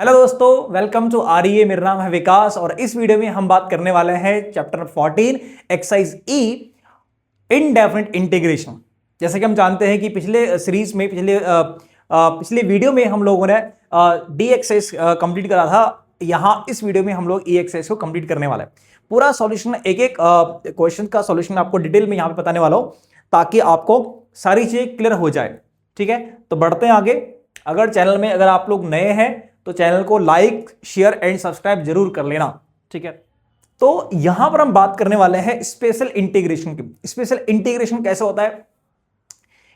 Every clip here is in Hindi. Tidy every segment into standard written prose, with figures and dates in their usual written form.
हेलो दोस्तों, वेलकम टू आरईए। मेरा नाम है विकास और इस वीडियो में हम बात करने वाले हैं चैप्टर 14 एक्सरसाइज ई इनडेफिनिट इंटीग्रेशन। जैसे कि हम जानते हैं कि पिछले सीरीज में पिछले वीडियो में हम लोगों ने डी एक्सरसाइज कंप्लीट करा था। यहां इस वीडियो में हम लोग ई एक्सरसाइज को कंप्लीट करने वाले हैं। पूरा सॉल्यूशन एक एक क्वेश्चन का सॉल्यूशन आपको डिटेल में यहां पे बताने वाला हूं ताकि आपको सारी चीजें क्लियर हो जाए। ठीक है, तो बढ़ते हैं आगे। अगर आप लोग नए हैं तो चैनल को लाइक शेयर एंड सब्सक्राइब जरूर कर लेना। ठीक है, तो यहां पर हम बात करने वाले हैं स्पेशल इंटीग्रेशन की। स्पेशल इंटीग्रेशन कैसे होता है,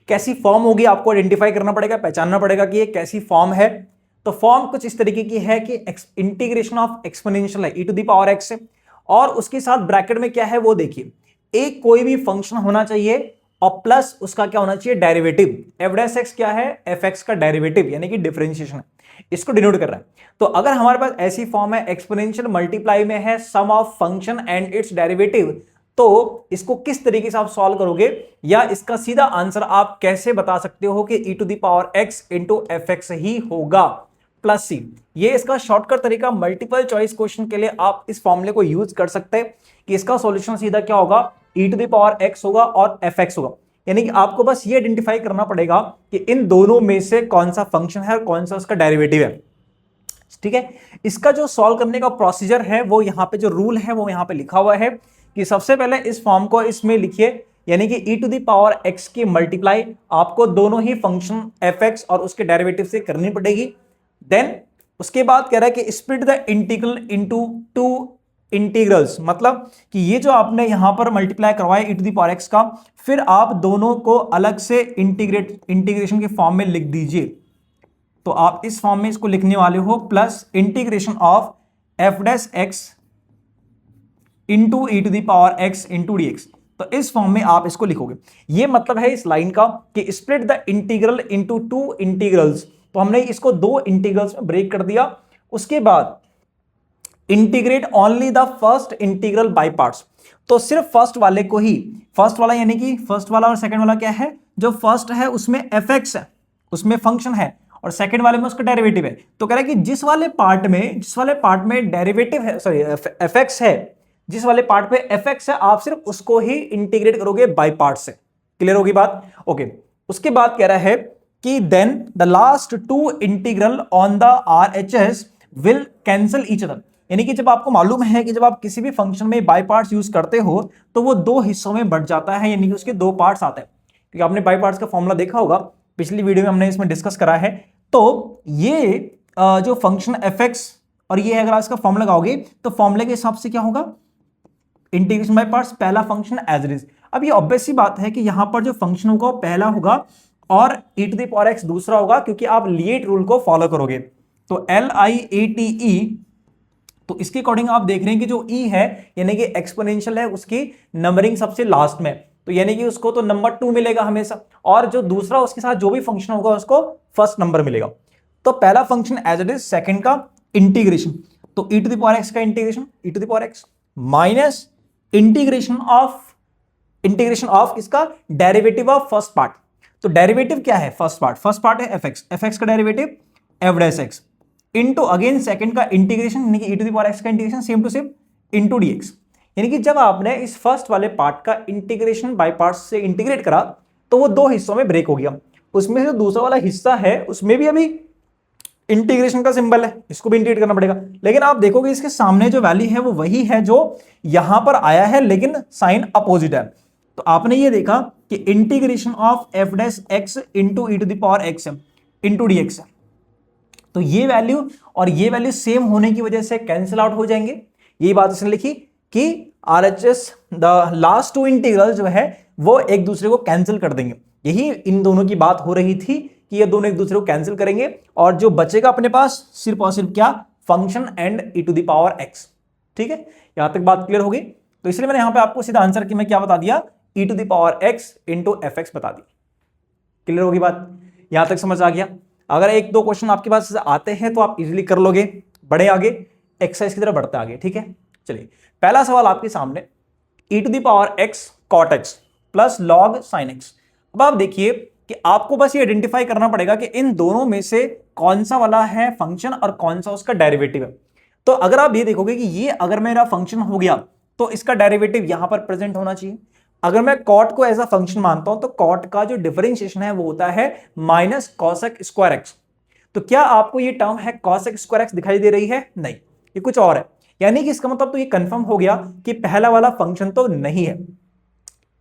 कैसी फॉर्म होगी, आपको आइडेंटिफाई करना पड़ेगा, पहचानना पड़ेगा कि ये कैसी फॉर्म है। तो फॉर्म कुछ इस तरीके की है कि इंटीग्रेशन ऑफ एक्सपोनेंशियल है e to the power x से, और उसके साथ ब्रैकेट में क्या है वो देखिए, एक कोई भी फंक्शन होना चाहिए और प्लस उसका क्या होना चाहिए, डेरिवेटिव। एफ डैश एक्स क्या है, एफ एक्स का डेरिवेटिव यानी कि डिफरेंशिएशन है, इसको डिनोट कर रहा है। तो अगर हमारे पास ऐसी फॉर्म है, एक्सपोनेंशियल मल्टीप्लाई में है sum of function and its derivative, तो इसको किस तरीके से आप सॉल्व करोगे या इसका सीधा आंसर आप कैसे बता सकते हो कि ई to the power x into f x ही होगा प्लस सी। ये इसका शॉर्टकट तरीका, मल्टीपल चॉइस क्वेश्चन के लिए आप इस फॉर्मूले को यूज कर सकते हैं कि इसका सॉल्यूशन सीधा क्या होगा, ई टू द पावर एक्स होगा और एफ एक्स होगा। यानी कि आपको बस ये आइडेंटिफाई करना पड़ेगा कि इन दोनों में से कौन सा फंक्शन है और कौन सा उसका डेरिवेटिव है। ठीक है, इसका जो सॉल्व करने का प्रोसीजर है वो यहां पे जो रूल है वो यहां पे लिखा हुआ है कि सबसे पहले इस फॉर्म को इसमें लिखिए, यानी कि ई टू द पावर एक्स की मल्टीप्लाई आपको दोनों ही फंक्शन एफ एक्स और उसके डेरिवेटिव से करनी पड़ेगी। देन उसके बाद कह रहा है कि split the integral into two integrals, मतलब कि ये जो आपने यहां पर मल्टीप्लाई करवाया ई टू द पावर एक्स का, फिर आप दोनों को अलग से इंटीग्रेशन के फॉर्म में लिख दीजिए। तो आप इस फॉर्म में इसको लिखने वाले हो plus integration of F dash X into E to the power x into D x. तो इस फॉर्म में आप इसको लिखोगे। ये मतलब है इस लाइन का कि split the integral into two integrals. तो हमने इसको दो इंटीग्रल्स में ब्रेक कर दिया। उसके बाद integrate only the first integral by parts. तो सिर्फ फर्स्ट वाले को ही, फर्स्ट वाला यानी कि फर्स्ट वाला और सेकंड वाला क्या है, जो फर्स्ट है उसमें एफ एक्स है, उसमें फंक्शन है, और सेकंड वाले में उसका डेरिवेटिव है। तो कह रहा है कि जिस वाले पार्ट में डेरिवेटिव है, सॉरी एफ एक्स है, जिस वाले पार्ट पे एफ एक्स है आप सिर्फ उसको ही इंटीग्रेट करोगे बाय पार्ट से। क्लियर होगी बात? ओके। उसके बाद कह रहा है कि then the last two integral on the R H S will cancel each other. यानी कि जब आपको मालूम है कि जब आप किसी भी फंक्शन में बाय पार्ट्स यूज करते हो तो वो दो हिस्सों में बढ़ जाता है, यानी कि उसके दो पार्ट्स आते हैं। क्योंकि आपने बाय पार्ट्स का फॉर्मूला देखा होगा, पिछली वीडियो में हमने इसमें डिस्कस करा है। तो ये जो फंक्शन एफ एक्स और ये अगर आप इसका फॉर्मूला लगाओगे तो फॉर्मूले के हिसाब से क्या होगा, इंटीग्रेशन बाय पार्ट्स, पहला फंक्शन एज इट इज। अब ये ऑब्वियस सी बात है कि यहां पर जो फंक्शन होगा वो पहला होगा और ई टू द पावर एक्स दूसरा होगा, क्योंकि आप लिएट रूल को फॉलो करोगे। तो LIATE, तो इसके अकॉर्डिंग आप देख रहे हैं कि जो ई है यानी कि एक्सपोनेंशियल है, उसकी नंबरिंग सबसे लास्ट में, तो यानी कि उसको तो नंबर 2 मिलेगा हमेशा, और जो दूसरा उसके साथ जो भी फंक्शन होगा उसको फर्स्ट नंबर मिलेगा। तो पहला function as it is, second का इंटीग्रेशन, तो ई टू द पावर एक्स का integration, E to the power x minus integration of इसका डेरिवेटिव ऑफ फर्स्ट पार्ट। तो डेरिवेटिव क्या है, फर्स्ट पार्ट है एफ एक्स का derivative F dash X into again second का इंटीग्रेशन, यानी कि ई टू द पावर एक्स का integration same to same into DX. यानी कि जब आपने इस फर्स्ट वाले पार्ट का इंटीग्रेशन बाय पार्ट्स से इंटीग्रेट करा तो वो दो हिस्सों में ब्रेक हो गया। उसमें से जो दूसरा वाला हिस्सा है उसमें भी अभी इंटीग्रेशन का सिंबल है, इसको भी इंटीग्रेट करना पड़ेगा। लेकिन आप देखोगे इसके सामने जो वैल्यू है वो वही है जो यहां पर आया है, लेकिन साइन अपोजिट है। तो आपने ये देखा कि integration of F dash X into E to the power x into D x, तो ये वैल्यू और ये वैल्यू सेम होने की वजह से कैंसिल आउट हो जाएंगे। यही बात इसने लिखी कि RHS the last two integral जो है वो एक दूसरे को कैंसिल कर देंगे। यही इन दोनों की बात हो रही थी कि ये दोनों एक दूसरे को कैंसिल करेंगे और जो बचेगा अपने पास सिर्फ और सिर्फ क्या, function and E to the power X. ठीक है, यहां तक बात क्लियर होगी। तो इसलिए मैंने यहां पे आपको सीधा आंसर कि मैं क्या बता दिया, e to the power x into f x बता दी। क्लियर होगी बात, यहां तक समझ आ गया? अगर एक दो क्वेश्चन आपके पास आते हैं तो आप इजीली कर लोगे। बड़े आगे एक्सरसाइज की तरफ बढ़ते आगे। ठीक है, चलिए पहला सवाल आपके सामने, e to the power x cot x plus log sine x. अब आप देखिए कि आपको बस ये आइडेंटिफाई करना पड़ेगा कि इन दोनों में से कौन सा वाला है फंक्शन और कौन सा उसका डेरिवेटिव है। तो अगर आप ये देखोगे कि ये अगर मेरा फंक्शन हो गया तो इसका डेरिवेटिव यहां पर प्रेजेंट होना चाहिए। अगर मैं कॉट को एज अ फंक्शन मानता हूं तो कॉट का जो डिफरेंशिएशन है वो होता है माइनस कॉसेक स्क्वायर एक्स। तो क्या आपको ये टर्म है कॉसेक स्क्वायर एक्स दिखाई दे रही है? नहीं, ये कुछ और है। यानी कि इसका मतलब तो ये कंफर्म हो गया कि पहला वाला फंक्शन तो नहीं है।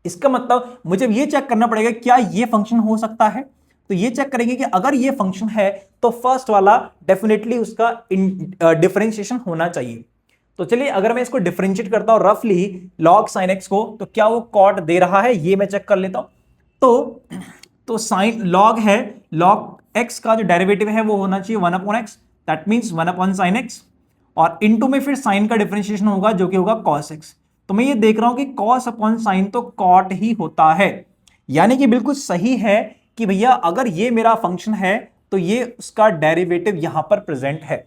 इसका मतलब मुझे ये चेक करना पड़ेगा क्या ये फंक्शन हो सकता है। तो ये चेक करेंगे कि अगर ये फंक्शन है तो फर्स्ट वाला डेफिनेटली उसका डिफरेंशिएशन होना चाहिए। तो चलिए अगर मैं इसको डिफरेंशिएट करता हूं रफली log sin x को, तो क्या वो कॉट दे रहा है ये मैं चेक कर लेता हूं। तो साइन log है, log x का जो डेरिवेटिव है वो होना चाहिए 1/x, that means 1/sin x, और इनटू में फिर साइन का डिफरेंशिएशन होगा जो कि होगा cos x। तो मैं ये देख रहा हूं कि cos अपॉन साइन तो कॉट ही होता है, यानी कि बिल्कुल सही है कि भैया अगर ये मेरा फंक्शन है तो ये उसका डेरिवेटिव यहां पर प्रेजेंट है।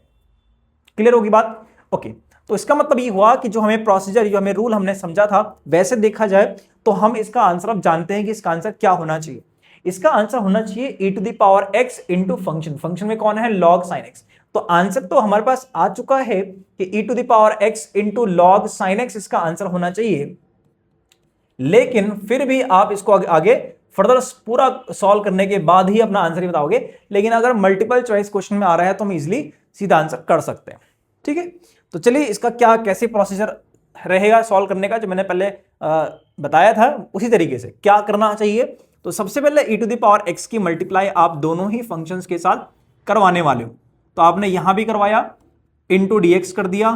क्लियर होगी बात? ओके, तो इसका मतलब ये हुआ कि जो हमें प्रोसीजर, जो हमें रूल हमने समझा था वैसे देखा जाए तो हम इसका आंसर अब जानते हैं कि इसका आंसर क्या होना चाहिए। इसका आंसर होना चाहिए e to the power x into function. Function में कौन है? log sin x। तो आंसर तो हमारे पास आ चुका है कि e to the power x into log sin x इसका आंसर होना चाहिए। लेकिन फिर भी आप इसको आगे फर्दर पूरा सॉल्व करने के बाद ही अपना आंसर ही बताओगे। लेकिन अगर मल्टीपल चॉइस क्वेश्चन में आ रहा है तो हम इजिली सीधा आंसर कर सकते हैं। ठीक है, तो चलिए इसका क्या कैसे प्रोसीजर रहेगा सॉल्व करने का, जो मैंने पहले बताया था उसी तरीके से क्या करना चाहिए। तो सबसे पहले e to the power x की मल्टीप्लाई आप दोनों ही फंक्शंस के साथ करवाने वाले हो। तो आपने यहां भी करवाया, इंटू dx कर दिया,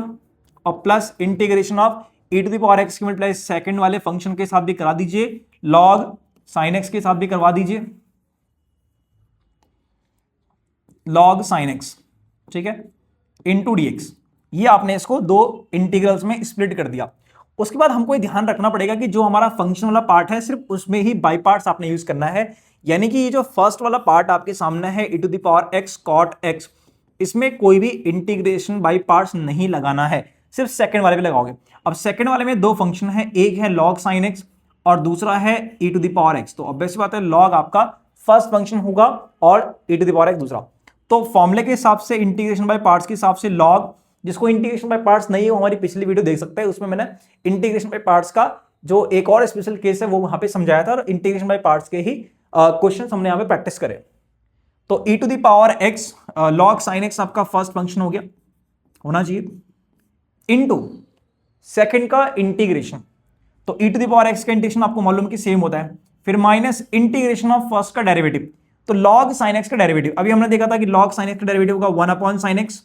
और plus integration of e to the power x की मल्टीप्लाई सेकंड वाले फंक्शन के साथ भी करा दीजिए, log sin x के साथ भी करवा दीजिए, log sin x, ठीक है, इंटू dx। ये आपने इसको दो इंटीग्रल्स में स्प्लिट कर दिया। उसके बाद हमको ये ध्यान रखना पड़ेगा कि जो हमारा फंक्शन वाला पार्ट है सिर्फ उसमें ही बाई पार्ट्स आपने यूज करना है। यानी कि ये जो फर्स्ट वाला पार्ट आपके सामने है e to the power x cot x, इसमें कोई भी इंटीग्रेशन बाई पार्ट्स नहीं लगाना है, सिर्फ सेकंड वाले पे लगाओगे। अब सेकंड वाले में दो फंक्शन है, एक है log sin x और दूसरा है e to the power x। तो ऑब्वियस बात है log आपका फर्स्ट फंक्शन होगा और e to the power x दूसरा। तो फॉर्मूले के हिसाब से इंटीग्रेशन बाय पार्ट्स के हिसाब से log, जिसको इंटीग्रेशन बाय पार्ट्स नहीं है वो हमारी पिछली वीडियो देख सकते हैं, उसमें मैंने इंटीग्रेशन बाय पार्ट्स का जो एक और स्पेशल केस है वो वहां पे समझाया था, और इंटीग्रेशन बाय पार्ट्स के ही क्वेश्चन हमने यहां पे प्रैक्टिस करे। तो e to the power x log sin x आपका फर्स्ट फंक्शन हो गया, होना चाहिए, इनटू सेकंड का इंटीग्रेशन। तो e to the power x का इंटीग्रेशन आपको मालूम कि सेम होता है, फिर माइनस इंटीग्रेशन ऑफ फर्स्ट का डेरिवेटिव। तो log sin x का डेरिवेटिव अभी हमने देखा था कि log sin x का डेरिवेटिव होगा 1/sin x,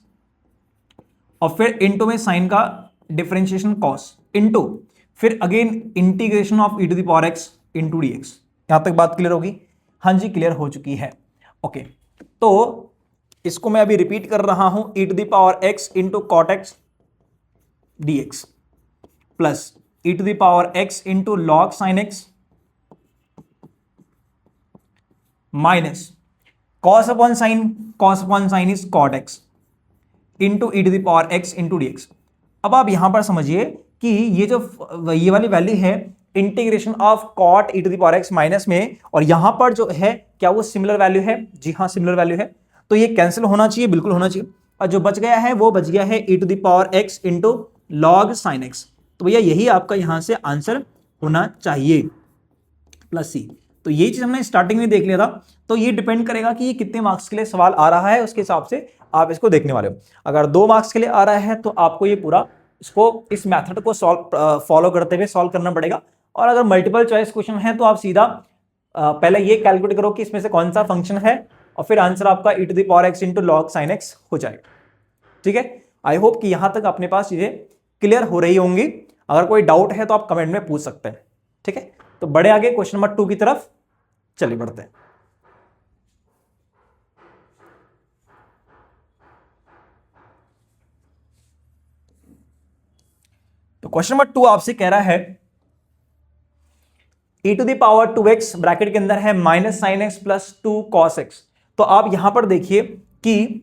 और फिर इनटू में साइन का डिफरेंशिएशन cos, इनटू फिर again integration of e to the power x into dx। यहां तक बात क्लियर होगी? हाँ जी, क्लियर हो चुकी है। ओके, तो इसको मैं अभी रिपीट कर रहा हूं, e to the power x into cot x dx plus e to the power x into log sine x minus cos upon sine is cot x into e to the power x into dx। अब आप यहां पर समझिए कि ये वाली वैल्यू है integration of cot e to the power x minus में, और यहां पर जो है क्या वो सिमिलर वैल्यू है? जी हाँ, सिमिलर वैल्यू है। तो ये कैंसिल होना चाहिए, बिल्कुल होना चाहिए, और जो बच गया है वो बच गया है e to the power x into log sine x। तो भैया यही आपका यहां से आंसर होना चाहिए, प्लस सी। तो ये चीज हमने स्टार्टिंग में देख लिया था। तो ये डिपेंड करेगा कि ये कितने मार्क्स के लिए सवाल आ रहा है, उसके हिसाब से आप इसको देखने वाले हो। अगर 2 मार्क्स के लिए आ रहा है तो आपको ये पूरा इसको इस मेथड को फॉलो करते हुए सॉल्व करना पड़ेगा। और अगर मल्टीपल चॉइस क्वेश्चन है तो आप सीधा पहले ये कैलकुलेट करो कि इसमें से कौन सा फंक्शन है, और फिर आंसर आपका e to the power x into log sine x हो जाएगा। ठीक है, आई होप कि यहां तक अपने पास चीजें क्लियर हो रही होंगी। अगर कोई डाउट है तो आप कमेंट में पूछ सकते हैं। ठीक है, तो बड़े आगे क्वेश्चन नंबर 2 की तरफ चलिए बढ़ते हैं। तो क्वेश्चन नंबर 2 आपसे कह रहा है e to the power 2x bracket के अंदर है minus sine x plus 2 cos x। तो आप यहां पर देखिए कि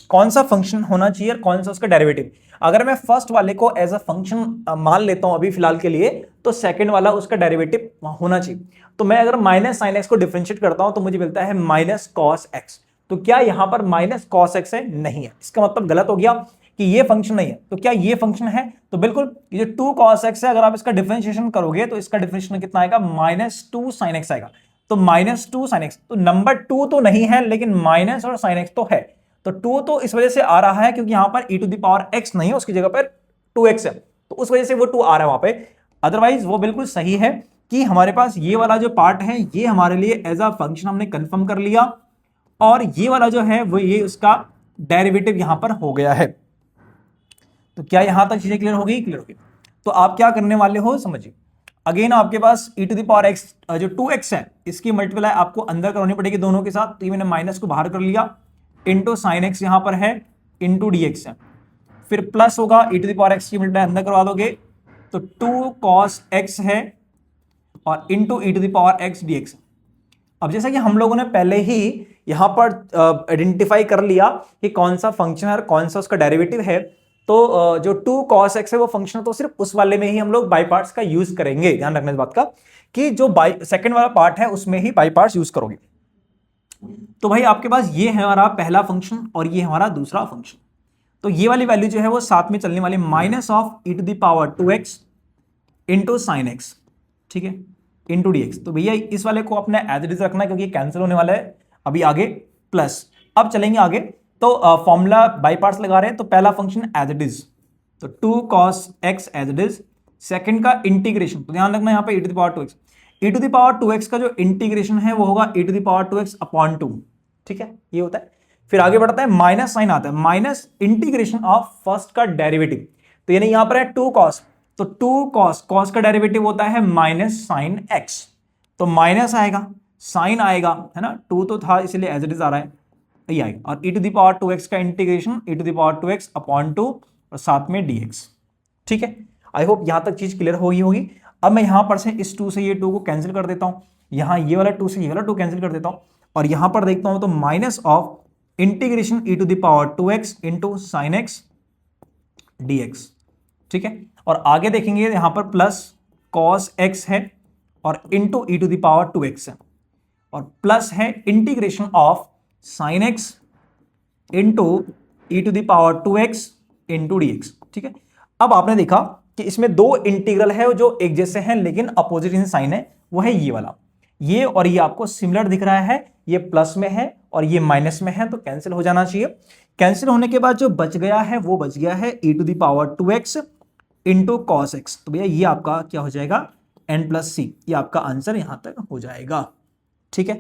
कौन सा फंक्शन होना चाहिए और कौन सा उसका डेरिवेटिव। अगर मैं फर्स्ट वाले को एज अ फंक्शन मान लेता हूं अभी फिलहाल के लिए, तो सेकंड वाला उसका डेरिवेटिव होना चाहिए। तो मैं अगर माइनस साइन एक्स को डिफरेंशिएट करता हूं तो मुझे मिलता है माइनस कॉस एक्स। तो क्या यहां पर माइनस कॉस एक्स है? नहीं है। इसका मतलब गलत हो गया कि ये फंक्शन नहीं है। तो क्या ये फंक्शन है? तो बिल्कुल, ये जो 2 cos x है, अगर आप इसका डिफरेंशिएशन करोगे तो इसका डिफरेंशिएशन कितना आएगा? -2 sin x आएगा। तो -2 sin x, तो नंबर 2 तो नहीं है, लेकिन माइनस और sin x तो है। तो 2 तो इस वजह से आ रहा है क्योंकि यहां पर e⁻x नहीं है, उसकी जगह पर 2x है, तो उस वजह से वो 2 आ रहा है वहां पे। अदरवाइज वो बिल्कुल सही है कि हमारे पास ये वाला जो पार्ट है ये हमारे लिए एज अ फंक्शन हमने कंफर्म कर लिया, और ये वाला जो है वो ये उसका डेरिवेटिव यहां पर हो गया है। तो क्या यहां तक चीजें क्लियर हो गई? क्लियर हो गई। तो आप क्या करने वाले हो समझिए, अगेन आपके पास e⁻x जो 2x है इसकी मल्टीप्लाई आपको अंदर करनी पड़ेगी दोनों के साथ। तो ये मैंने माइनस को बाहर कर लिया, इंटू साइन एक्स यहां पर है, इंटू dx है, फिर प्लस होगा e⁻x की मल्टीप्लाई अंदर करवा दोगे तो 2 cos x है, और इंटू e⁻x dx। अब जैसा कि हम लोगों ने पहले ही यहां पर आइडेंटिफाई कर लिया कि कौन सा फंक्शन है और कौन सा उसका डेरिवेटिव है, तो जो 2 cos x है वो फंक्शन तो सिर्फ उस वाले में ही हम लोग बाई पार्ट्स का यूज करेंगे। ध्यान रखना इस बात का कि जो सेकंड वाला पार्ट है उसमें ही बाई पार्ट्स यूज करोगे। तो भाई आपके पास ये है हमारा पहला फंक्शन और ये हमारा दूसरा फंक्शन। तो ये वाली वैल्यू जो है वो साथ में चलने वाली -e⁻2x इंटू साइन एक्स, ठीक है, इंटू dx। तो भैया इस वाले को अपने एज इट इज रखना है क्योंकि कैंसिल होने वाला है अभी आगे, प्लस अब चलेंगे आगे। तो फॉर्मूला बाई पार्ट्स लगा रहे हैं, तो पहला फंक्शन एज इट इज, तो 2 cos x as it is. Second का इंटीग्रेशन, तो ध्यान रखना यहाँ पे e⁻2x, e⁻2x का जो इंटीग्रेशन है वो होगा e⁻2x अपॉन 2, ठीक है, ये होता है। फिर आगे बढ़ता है, माइनस साइन आता है, माइनस इंटीग्रेशन ऑफ फर्स्ट का डेरिवेटिव, तो यानी यहां पर है 2 cos, तो 2 cos का डेरिवेटिव होता है माइनस साइन x, तो माइनस आएगा, साइन आएगा, है ना, 2 तो था इसलिए एज इट इज आ रहा है, ये आएगा, और e⁻2x का इंटीग्रेशन e⁻2x अपॉन 2 और साथ में dx, ठीक है। आई होप यहां तक चीज क्लियर होगी। अब मैं यहां पर से इस 2 से ये 2 को कैंसिल कर देता हूं, यहां ये वाला 2 से ये वाला 2 कैंसिल कर देता हूं, और यहां पर देखता हूं तो minus of integration e⁻2x into sine x dx, ठीक है। और आगे देखेंगे यहां पर प्लस cos x है और इंटू e⁻2x है, और प्लस है integration of sine x into e⁻2x into dx, ठीक है। अब आपने देखा कि इसमें दो इंटीग्रल है जो एक जैसे हैं लेकिन अपोजिट इन साइन है, वो है ये वाला, ये और ये आपको सिमिलर दिख रहा है, ये प्लस में है और ये माइनस में है, तो कैंसिल हो जाना चाहिए। कैंसिल होने के बाद जो बच गया है वो बच गया है e⁻2x इंटू कॉस एक्स, तो भैया ये आपका क्या हो जाएगा n+c, ये आपका आंसर यहां तक हो जाएगा, ठीक है।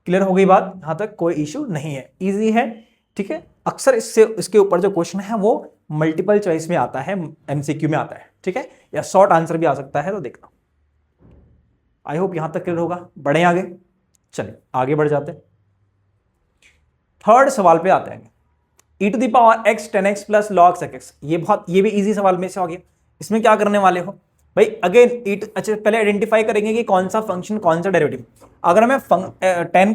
क्लियर हो गई बात, यहां तक कोई इश्यू नहीं है, इजी है, ठीक है। अक्सर इसके ऊपर जो क्वेश्चन है वो मल्टीपल चॉइस में आता है, एमसीक्यू में आता है, ठीक है, या शॉर्ट आंसर भी आ सकता है, तो देखना। आई होप यहां तक क्लियर होगा। बढ़े आगे, चलिए आगे बढ़ जाते हैं। थर्ड सवाल पे आते हैं, e⁻x 10x plus log sec x, ये भी इजी सवाल में से आ गया। इसमें क्या करने वाले हो भाई, अगेन अच्छा पहले आइडेंटिफाई करेंगे कि कौन सा फंक्शन कौन सा डेरिवेटिव। अगर मैं 10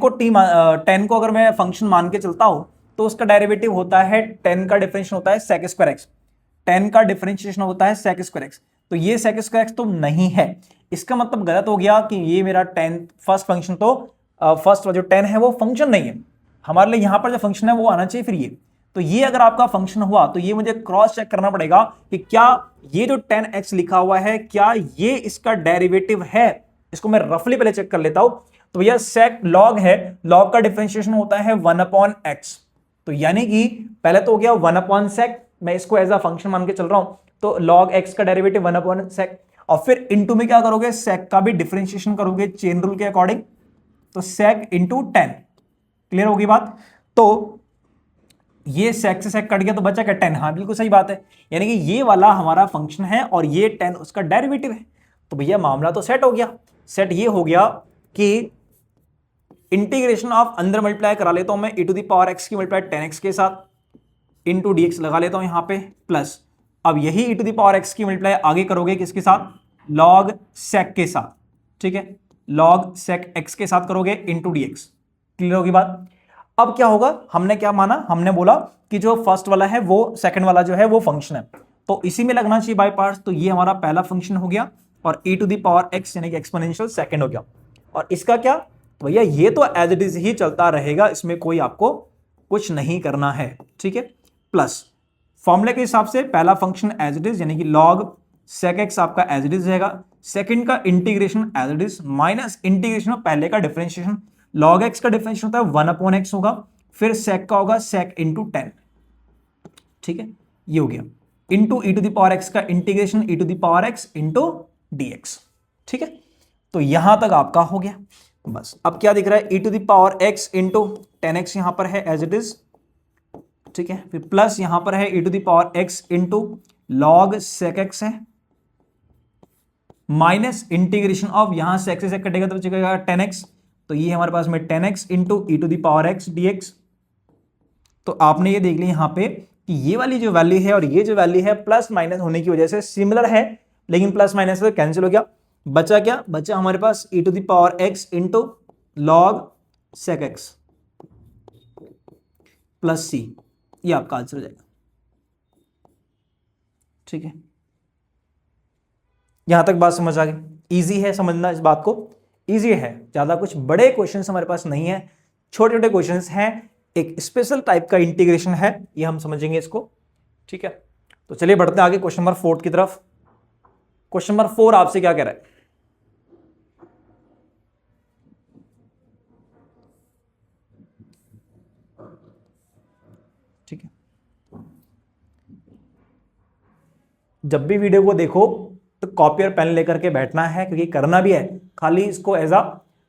को अगर मैं फंक्शन मान के चलता हूं तो उसका डेरिवेटिव होता है 10 का डिफरेंशियल होता है sec स्क्वायर x, 10 का डिफरेंशिएशन होता है sec स्क्वायर x, तो ये sec स्क्वायर x तो नहीं है, इसका मतलब गलत हो गया कि ये मेरा 10 फर्स्ट फंक्शन, तो फर्स्ट जो 10 है वो फंक्शन नहीं है हमारे लिए, यहां पर जो फंक्शन है वो आना चाहिए फिर ये। तो ये अगर आपका फंक्शन हुआ तो ये मुझे क्रॉस चेक करना पड़ेगा कि क्या ये जो 10x लिखा हुआ है क्या ये इसका डेरिवेटिव है। इसको मैं रफली पहले चेक कर लेता हूं, तो भैया sec log है, log का डिफरेंशिएशन होता है 1/x, तो यानी कि पहले तो हो गया 1/sec, मैं इसको एज अ फंक्शन मान के चल रहा हूं, तो log x का डेरिवेटिव 1/sec, और फिर इंटू में क्या करोगे, sec का भी डिफरेंशिएशन करोगे चेन रूल के अकॉर्डिंग, तो sec इंटू 10। क्लियर होगी बात। तो ये sec से sec कट गया तो बचा क्या 10, हाँ बिल्कुल सही बात है, यानी कि ये वाला हमारा फंक्शन है और ये 10 उसका डेरिवेटिव है। तो भैया मामला तो सेट हो गया। सेट ये हो गया कि इंटीग्रेशन ऑफ अंदर मल्टीप्लाई करा लेता हूं मैं e⁻x की मल्टीप्लाई 10x के साथ इंटू dx लगा लेता हूं यहां पे प्लस, अब यही e⁻x की मल्टीप्लाई आगे करोगे किसके साथ, log sec के साथ, ठीक है, log sec x के साथ करोगे इंटू dx। क्लियर होगी बात। अब क्या होगा, हमने क्या माना, हमने बोला कि जो फर्स्ट वाला है वो सेकंड वाला जो है वो फंक्शन है, तो इसी में लगना चाहिए बाय पार्ट्स, तो ये हमारा पहला फंक्शन हो गया और e⁻x यानी कि एक्सपोनेंशियल सेकंड हो गया। और इसका क्या, तो भैया ये तो एज इट इज ही चलता रहेगा, इसमें कोई आपको कुछ नहीं करना है, ठीक है। प्लस फॉर्मूले के हिसाब से पहला फंक्शन एज इट इज यानी कि log sec x आपका एज इट इज रहेगा, सेकंड का integration as it is minus integration of पहले का डिफरेंशिएशन, log x का डिफरेंशिएशन होता है 1/x होगा, फिर sec का होगा sec इंटू 10, ठीक है, ये हो गया, into e to the power x का integration e to the power x into dx, ठीक है। तो यहां तक आपका हो गया। बस अब क्या दिख रहा है, e to the power x into 10x यहां पर है एज इट इज, ठीक है, फिर प्लस यहां पर है e to the power x into log sec x है, माइनस इंटीग्रेशन ऑफ यहां से x से कटेगा तो बचेगा 10x, तो ये हमारे पास में 10x into e to the power x dx। तो आपने ये देख लिया यहां पे कि ये वाली जो वैल्यू है और ये जो वैल्यू है प्लस माइनस होने की वजह से सिमिलर है, लेकिन प्लस माइनस से कैंसिल हो गया, बचा क्या, बचा हमारे पास e to the power x into log sec x plus c, ये आपका आंसर हो जाएगा, ठीक है। यहां तक बात समझ आ गई, इजी है समझना, इस बात को इजी है, ज्यादा कुछ बड़े क्वेश्चंस हमारे पास नहीं है, छोटे छोटे क्वेश्चंस हैं, एक स्पेशल टाइप का इंटीग्रेशन है, ये हम समझेंगे इसको, ठीक है। तो चलिए बढ़ते हैं आगे क्वेश्चन नंबर 4 की तरफ। क्वेश्चन नंबर 4 आपसे क्या कह रहा है, ठीक है। जब भी वीडियो को देखो तो कॉपी और पेन लेकर के बैठना है, क्योंकि करना भी है, खाली इसको एज अ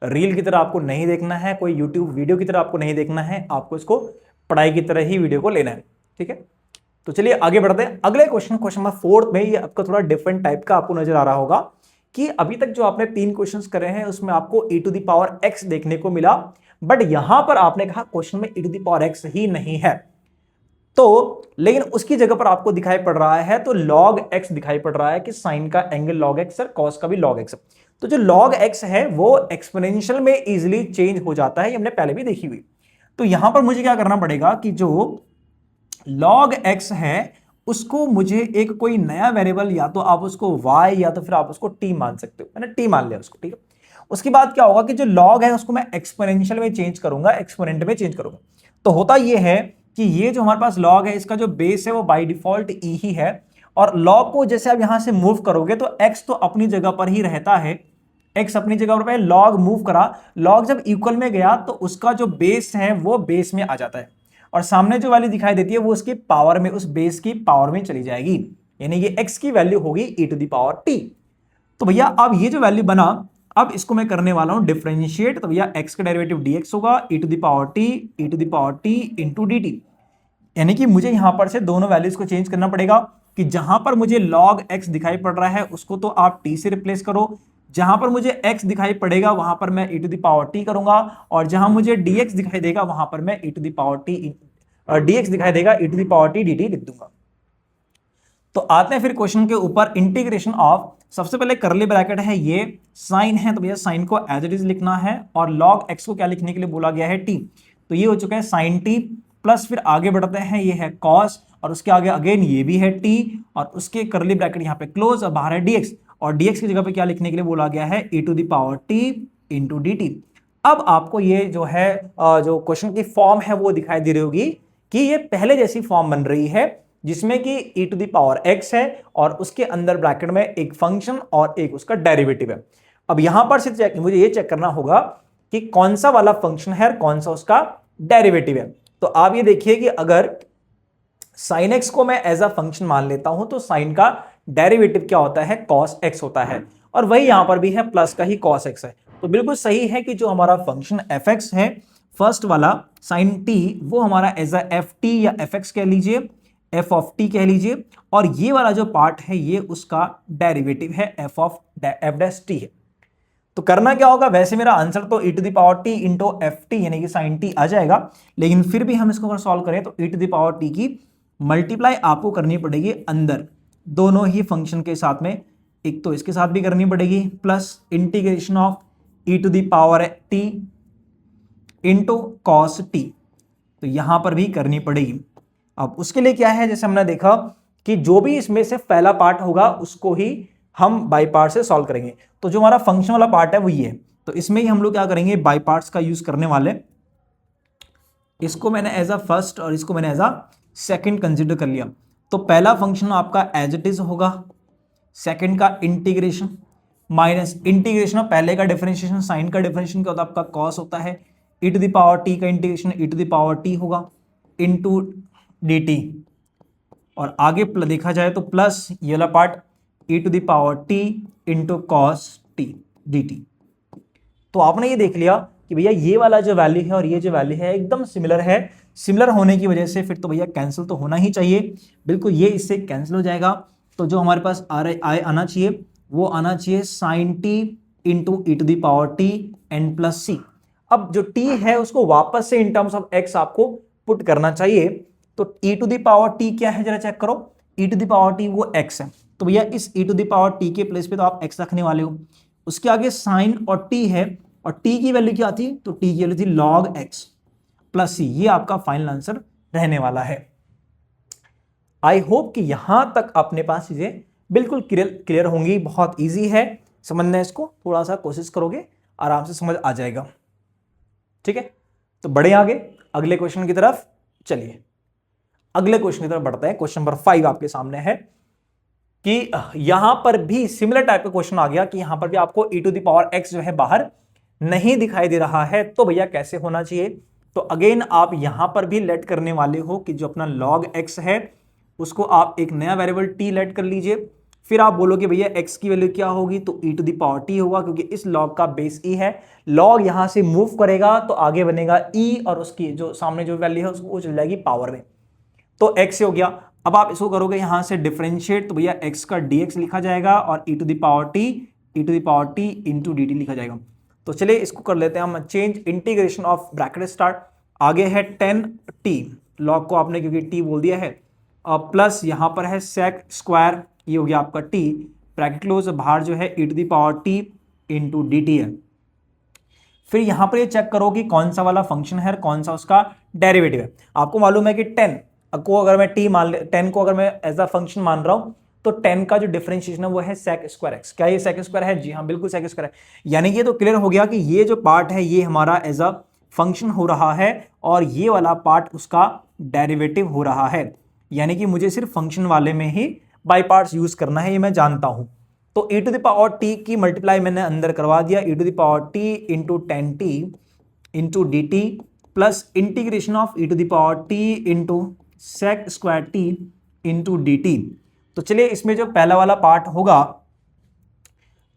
रील की तरह आपको नहीं देखना है, कोई यूट्यूब वीडियो की तरह आपको नहीं देखना है, आपको इसको पढ़ाई की तरह ही वीडियो को लेना है, ठीक है। तो चलिए आगे बढ़ते हैं, अगले क्वेश्चन नंबर 4 में ये आपका थोड़ा डिफरेंट टाइप का आपको नजर आ रहा होगा कि अभी तक जो आपने 3 क्वेश्चंस करे हैं उसमें आपको e to the power x देखने को मिला, बट यहां पर आपने कहा क्वेश्चन में e to the power x ही नहीं है, तो लेकिन उसकी जगह पर आपको दिखाई पड़ रहा है तो log x दिखाई पड़ रहा है कि साइन का एंगल log x और cos का भी log x। तो जो log x है वो एक्सपोनेंशियल में इजीली चेंज हो जाता है, ये हमने पहले भी देखी हुई। तो यहां पर मुझे क्या करना पड़ेगा कि जो log x है उसको मुझे एक कोई नया वेरिएबल, या तो आप उसको y या तो फिर आप उसको t मान सकते हो, मैंने t मान लिया उसको, ठीक है। उसके बाद क्या होगा कि जो log है उसको मैं एक्सपोनेंशियल में चेंज करूंगा, एक्सपोनेंट में चेंज करूंगा। तो होता ये है कि ये जो हमारे पास log है इसका जो बेस है वो बाय डिफॉल्ट e ही है, और log को जैसे आप यहां से मूव करोगे तो x तो अपनी जगह पर ही रहता है, x अपनी जगह पर, log मूव करा, log जब इक्वल में गया तो उसका जो बेस है वो बेस में आ जाता है, और सामने जो वैल्यू दिखाई देती है वो उसकी पावर में, उस बेस की पावर में चली जाएगी, यानी ये x की वैल्यू होगी e to the power t। तो भैया अब ये जो वैल्यू बना, अब इसको मैं करने वाला हूं डिफरेंशिएट, तो भैया x का डेरिवेटिव dx होगा e to the power t into dt, यानी कि मुझे यहां पर से दोनों वैल्यूज को चेंज करना पड़ेगा कि जहां पर मुझे log x दिखाई पड़ रहा है उसको तो आप t से रिप्लेस करो, जहां पर मुझे x दिखाई पड़ेगा वहां पर मैं e to the power t करूंगा, और जहां मुझे dx दिखाई देगा वहां पर मैं e to the power t dx दिखाई देगा e to the power t dt लिख दूंगा। तो आते हैं फिर क्वेश्चन के ऊपर, इंटीग्रेशन ऑफ, सबसे पहले करली ब्रैकेट है, ये साइन है तो भैया साइन को एज इट इज लिखना है, और log x को क्या लिखने के लिए बोला गया है, t, तो ये हो चुका है साइन t, प्लस फिर आगे बढ़ते हैं, ये है cos, और उसके आगे अगेन ये भी है t, और उसके करली ब्रैकेट यहाँ पे क्लोज, और बाहर है dx, और dx की जगह पे क्या लिखने के लिए बोला गया है, e to the power t into dt। अब आपको ये जो है जो क्वेश्चन की फॉर्म है वो दिखाई दे रही होगी कि ये पहले जैसी फॉर्म बन रही है, जिसमें कि e to the power x है और उसके अंदर ब्रैकेट में एक फंक्शन और एक उसका डेरिवेटिव है। अब यहां पर से मुझे ये चेक करना होगा कि कौन सा वाला फंक्शन है और कौन सा उसका डेरिवेटिव है। तो आप ये देखिए कि अगर sin x को मैं एज अ फंक्शन मान लेता हूं तो sin का डेरिवेटिव क्या होता है, cos x होता है, और वही यहां पर भी है, प्लस का ही cos x है। तो बिल्कुल सही है कि जो हमारा फंक्शन fx है फर्स्ट वाला sin t, वो हमारा एज अ ft या fx कह लीजिए, f ऑफ t कह लीजिए, और ये वाला जो पार्ट है ये उसका डेरिवेटिव है f ऑफ f' है। तो करना क्या होगा, वैसे मेरा आंसर तो e to the power t into f t यानी कि साइन t आ जाएगा, लेकिन फिर भी हम इसको अगर सॉल्व करें तो e to the power t की मल्टीप्लाई आपको करनी पड़ेगी अंदर दोनों ही फंक्शन के साथ में, एक तो इसके साथ भी करनी पड़ेगी, plus integration of e to the power t into cos t, तो यहां पर भी करनी पड़ेगी। अब उसके लिए क्या है, जैसे हमने देखा कि जो भी इसमें से पहला पार्ट होगा उसको ही हम बाई पार्ट से सॉल्व करेंगे, तो जो हमारा फंक्शन वाला पार्ट है वो ये है, तो इसमें ही हम लोग क्या करेंगे, बाई पार्ट्स का यूज करने वाले। इसको मैंने एज अ फर्स्ट और इसको मैंने एज अ सेकंड कंसिडर कर लिया। तो पहला फंक्शन आपका एज इट इज होगा, सेकंड का इंटीग्रेशन माइनस इंटीग्रेशन ऑफ पहले का डिफरेंशिएशन, साइन का डिफरेंशिएशन क्या होता है आपका कॉस होता है, e to the power t का integration E to the power t होगा इनटू dt, और आगे देखा जाए तो प्लस ये वाला part e to the power t into cos t dt। तो आपने ये देख लिया कि भैया ये वाला जो वैल्यू है और ये जो वैल्यू है एकदम सिमिलर है। सिमिलर होने की वजह से फिर तो भैया कैंसिल तो होना ही चाहिए, बिल्कुल ये इससे कैंसिल हो जाएगा। तो जो हमारे पास आना चाहिए वो आना चाहिए sine t into E to the power t n plus c. अब जो टी है उसको वापस से इन टर्म्स ऑफ एक्स आपको पुट करना चाहिए। तो ई टू द पावर टी क्या है जरा चेक करो, e to the power t वो एक्स है, तो भैया इस e to the power t के प्लेस पे तो आप एक्स रखने वाले हो। उसके आगे साइन और टी है, और टी की वैल्यू क्या थी, तो टी की वैल्यू थी लॉग एक्स प्लस सी। ये आपका फाइनल आंसर रहने वाला है। आई होप कि यहां तक अपने पास चीजें बिल्कुल क्लियर होंगी। बहुत इजी है समझना, इसको थोड़ा सा कोशिश करोगे आराम से समझ आ जाएगा। ठीक है, तो बढ़े आगे अगले क्वेश्चन की तरफ। चलिए अगले क्वेश्चन की तरफ बढ़ते हैं। क्वेश्चन नंबर 5 आपके सामने है कि यहां पर भी सिमिलर टाइप का क्वेश्चन आ गया कि यहां पर भी आपको e to the power x जो है बाहर नहीं दिखाई दे रहा है, तो भैया कैसे होना चाहिए। तो अगेन आप यहां पर भी लेट करने वाले हो कि जो अपना log x है उसको आप एक नया वेरिएबल t लेट कर लीजिए। फिर आप बोलोगे भैया x की वैल्यू क्या होगी, तो e to the power t होगा, क्योंकि इस log का बेस e है। log यहां से मूव करेगा तो आगे बनेगा e, और उसकी जो सामने जो वैल्यू है उसको चल जाएगी पावर में, तो x हो गया। अब आप इसको करोगे यहां से डिफरेंशिएट, तो भैया x का dx लिखा जाएगा और e to the power t into dt लिखा जाएगा। तो चलिए इसको कर लेते हैं हम change, integration of bracket start, आगे है 10t, log को आपने क्योंकि t बोल दिया है, प्लस यहां पर है sec स्क्वायर, ये हो गया आपका t, ब्रैकेट क्लोज, बाहर जो है e to the power t into dt है। फिर यहां पर ये चेक करो कि कौन सा वाला फंक्शन है, कौन सा उसका डेरिवेटिव है। आपको मालूम है कि 10 को अगर मैं t मान 10 को अगर मैं एज अ फंक्शन मान रहा हूं, तो 10 का जो डिफरेंशिएशन है वो है sec स्क्वायर x। क्या ये sec स्क्वायर है? जी हाँ, बिल्कुल sec स्क्वायर है। यानी कि ये तो क्लियर हो गया कि ये जो पार्ट है ये हमारा एज अ फंक्शन हो रहा है और ये वाला पार्ट उसका डेरिवेटिव हो रहा है। यानी कि मुझे सिर्फ फंक्शन वाले में ही बाई पार्ट्स यूज करना है, ये मैं जानता हूं। तो e to the power t की मल्टीप्लाई मैंने अंदर करवा दिया, e to the power t into 10t into dt plus integration of e to the power t into sec square t into dt। तो चलिए इसमें जो पहला वाला पार्ट होगा,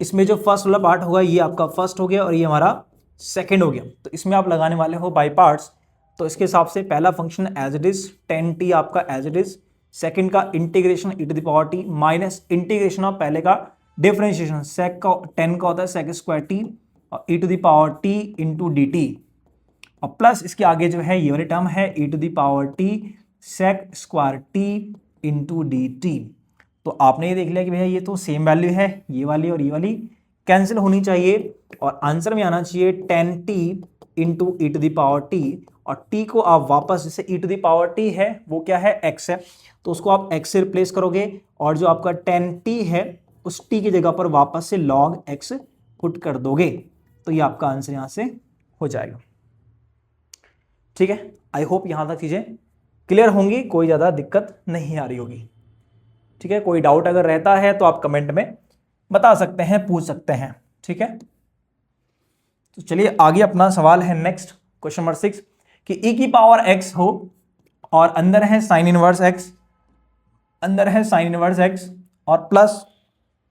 इसमें जो फर्स्ट वाला पार्ट होगा ये आपका फर्स्ट हो गया और ये हमारा सेकंड हो गया। तो इसमें आप लगाने वाले हो बाई पार्ट्स। तो इसके हिसाब से पहला function as it is 10t आपका एज इट इज, सेकंड का integration e to the power t minus integration of पहले का डिफरेंशिएशन sec का 10 का होता है sec स्क्वायर t और e to the power t into dt, और प्लस इसके आगे जो है ये वाली टर्म है e to the power t sec square t into dt। तो आपने ये देख लिया कि भैया ये तो सेम वैल्यू है, ये वाली और ये वाली कैंसिल होनी चाहिए और आंसर में आना चाहिए 10t into E to the power t, और t को आप वापस, जैसे e to the power t है वो क्या है x है, तो उसको आप x से रिप्लेस करोगे और जो आपका 10t है उस t की जगह पर वापस से log x पुट कर दोगे, तो ये आपका आंसर यहां से हो जाएगा। ठीक है, आई होप यहां तक चीजें क्लियर होंगी, कोई ज्यादा दिक्कत नहीं आ रही होगी। ठीक है, कोई डाउट अगर रहता है तो आप कमेंट में बता सकते हैं, पूछ सकते हैं। ठीक है, तो चलिए आगे अपना सवाल है नेक्स्ट क्वेश्चन नंबर 6 कि e की पावर x हो और अंदर है साइन इनवर्स x, अंदर है साइन इनवर्स x और प्लस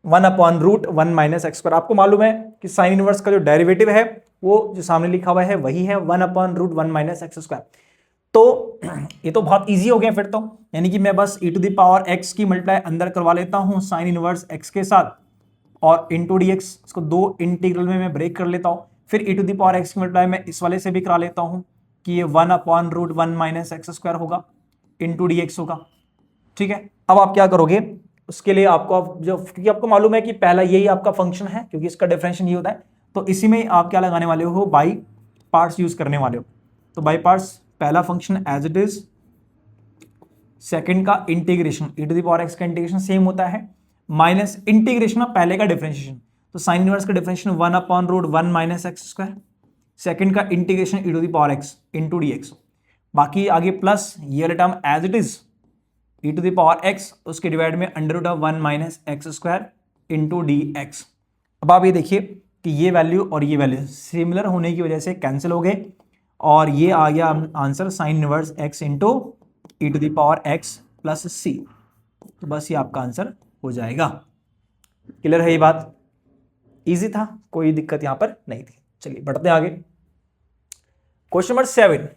1/√1 माइनस एक्स स्क्वायर। आपको मालूम है कि साइन इनवर्स का जो डेरिवेटिव है वो जो सामने लिखा हुआ है वही है 1/√1 माइनस एक्स स्क्वायर। तो ये तो बहुत इजी हो गया फिर तो, यानी कि मैं बस e to the power x की मल्टीप्लाई अंदर करवा लेता हूं साइन इनवर्स x के साथ और इंटू डी एक्स, इसको दो इंटीग्रल में मैं ब्रेक कर लेता हूं। फिर e to the power x की मल्टीप्लाई मैं इस वाले से भी करा लेता हूं कि ये 1/√1 माइनस एक्स स्क्वायर होगा इंटू डी एक्स होगा। ठीक है, अब आप क्या करोगे उसके लिए, आपको जो, क्योंकि आपको मालूम है कि पहला यही आपका फंक्शन है क्योंकि इसका डिफरेंशियल ये होता है, तो इसी में आप क्या लगाने वाले हो, बाई पार्ट्स यूज करने वाले हो। तो बाई पार्ट्स, पहला function as it is, second का integration e to the power x का इंटीग्रेशन सेम होता है माइनस इंटीग्रेशन ऑफ पहले का डिफरेंशिएशन, तो साइन इनवर्स का differentiation 1/√1 minus x square, second का integration e to the power x into D x, बाकी आगे प्लस ये वाला term as it is e to the power x, उसके डिवाइड में under root of 1 minus x square into D x. अब आप ये देखिए कि ये वैल्यू और ये वैल्यू सिमिलर होने की वजह से कैंसिल हो गए और ये आ गया answer sine inverse x into E to the power x plus c. तो बस ये आपका आंसर हो जाएगा। क्लियर है ये बात? इजी था, कोई दिक्कत यहां पर नहीं थी। चलिए बढ़ते आगे। क्वेश्चन नंबर 7,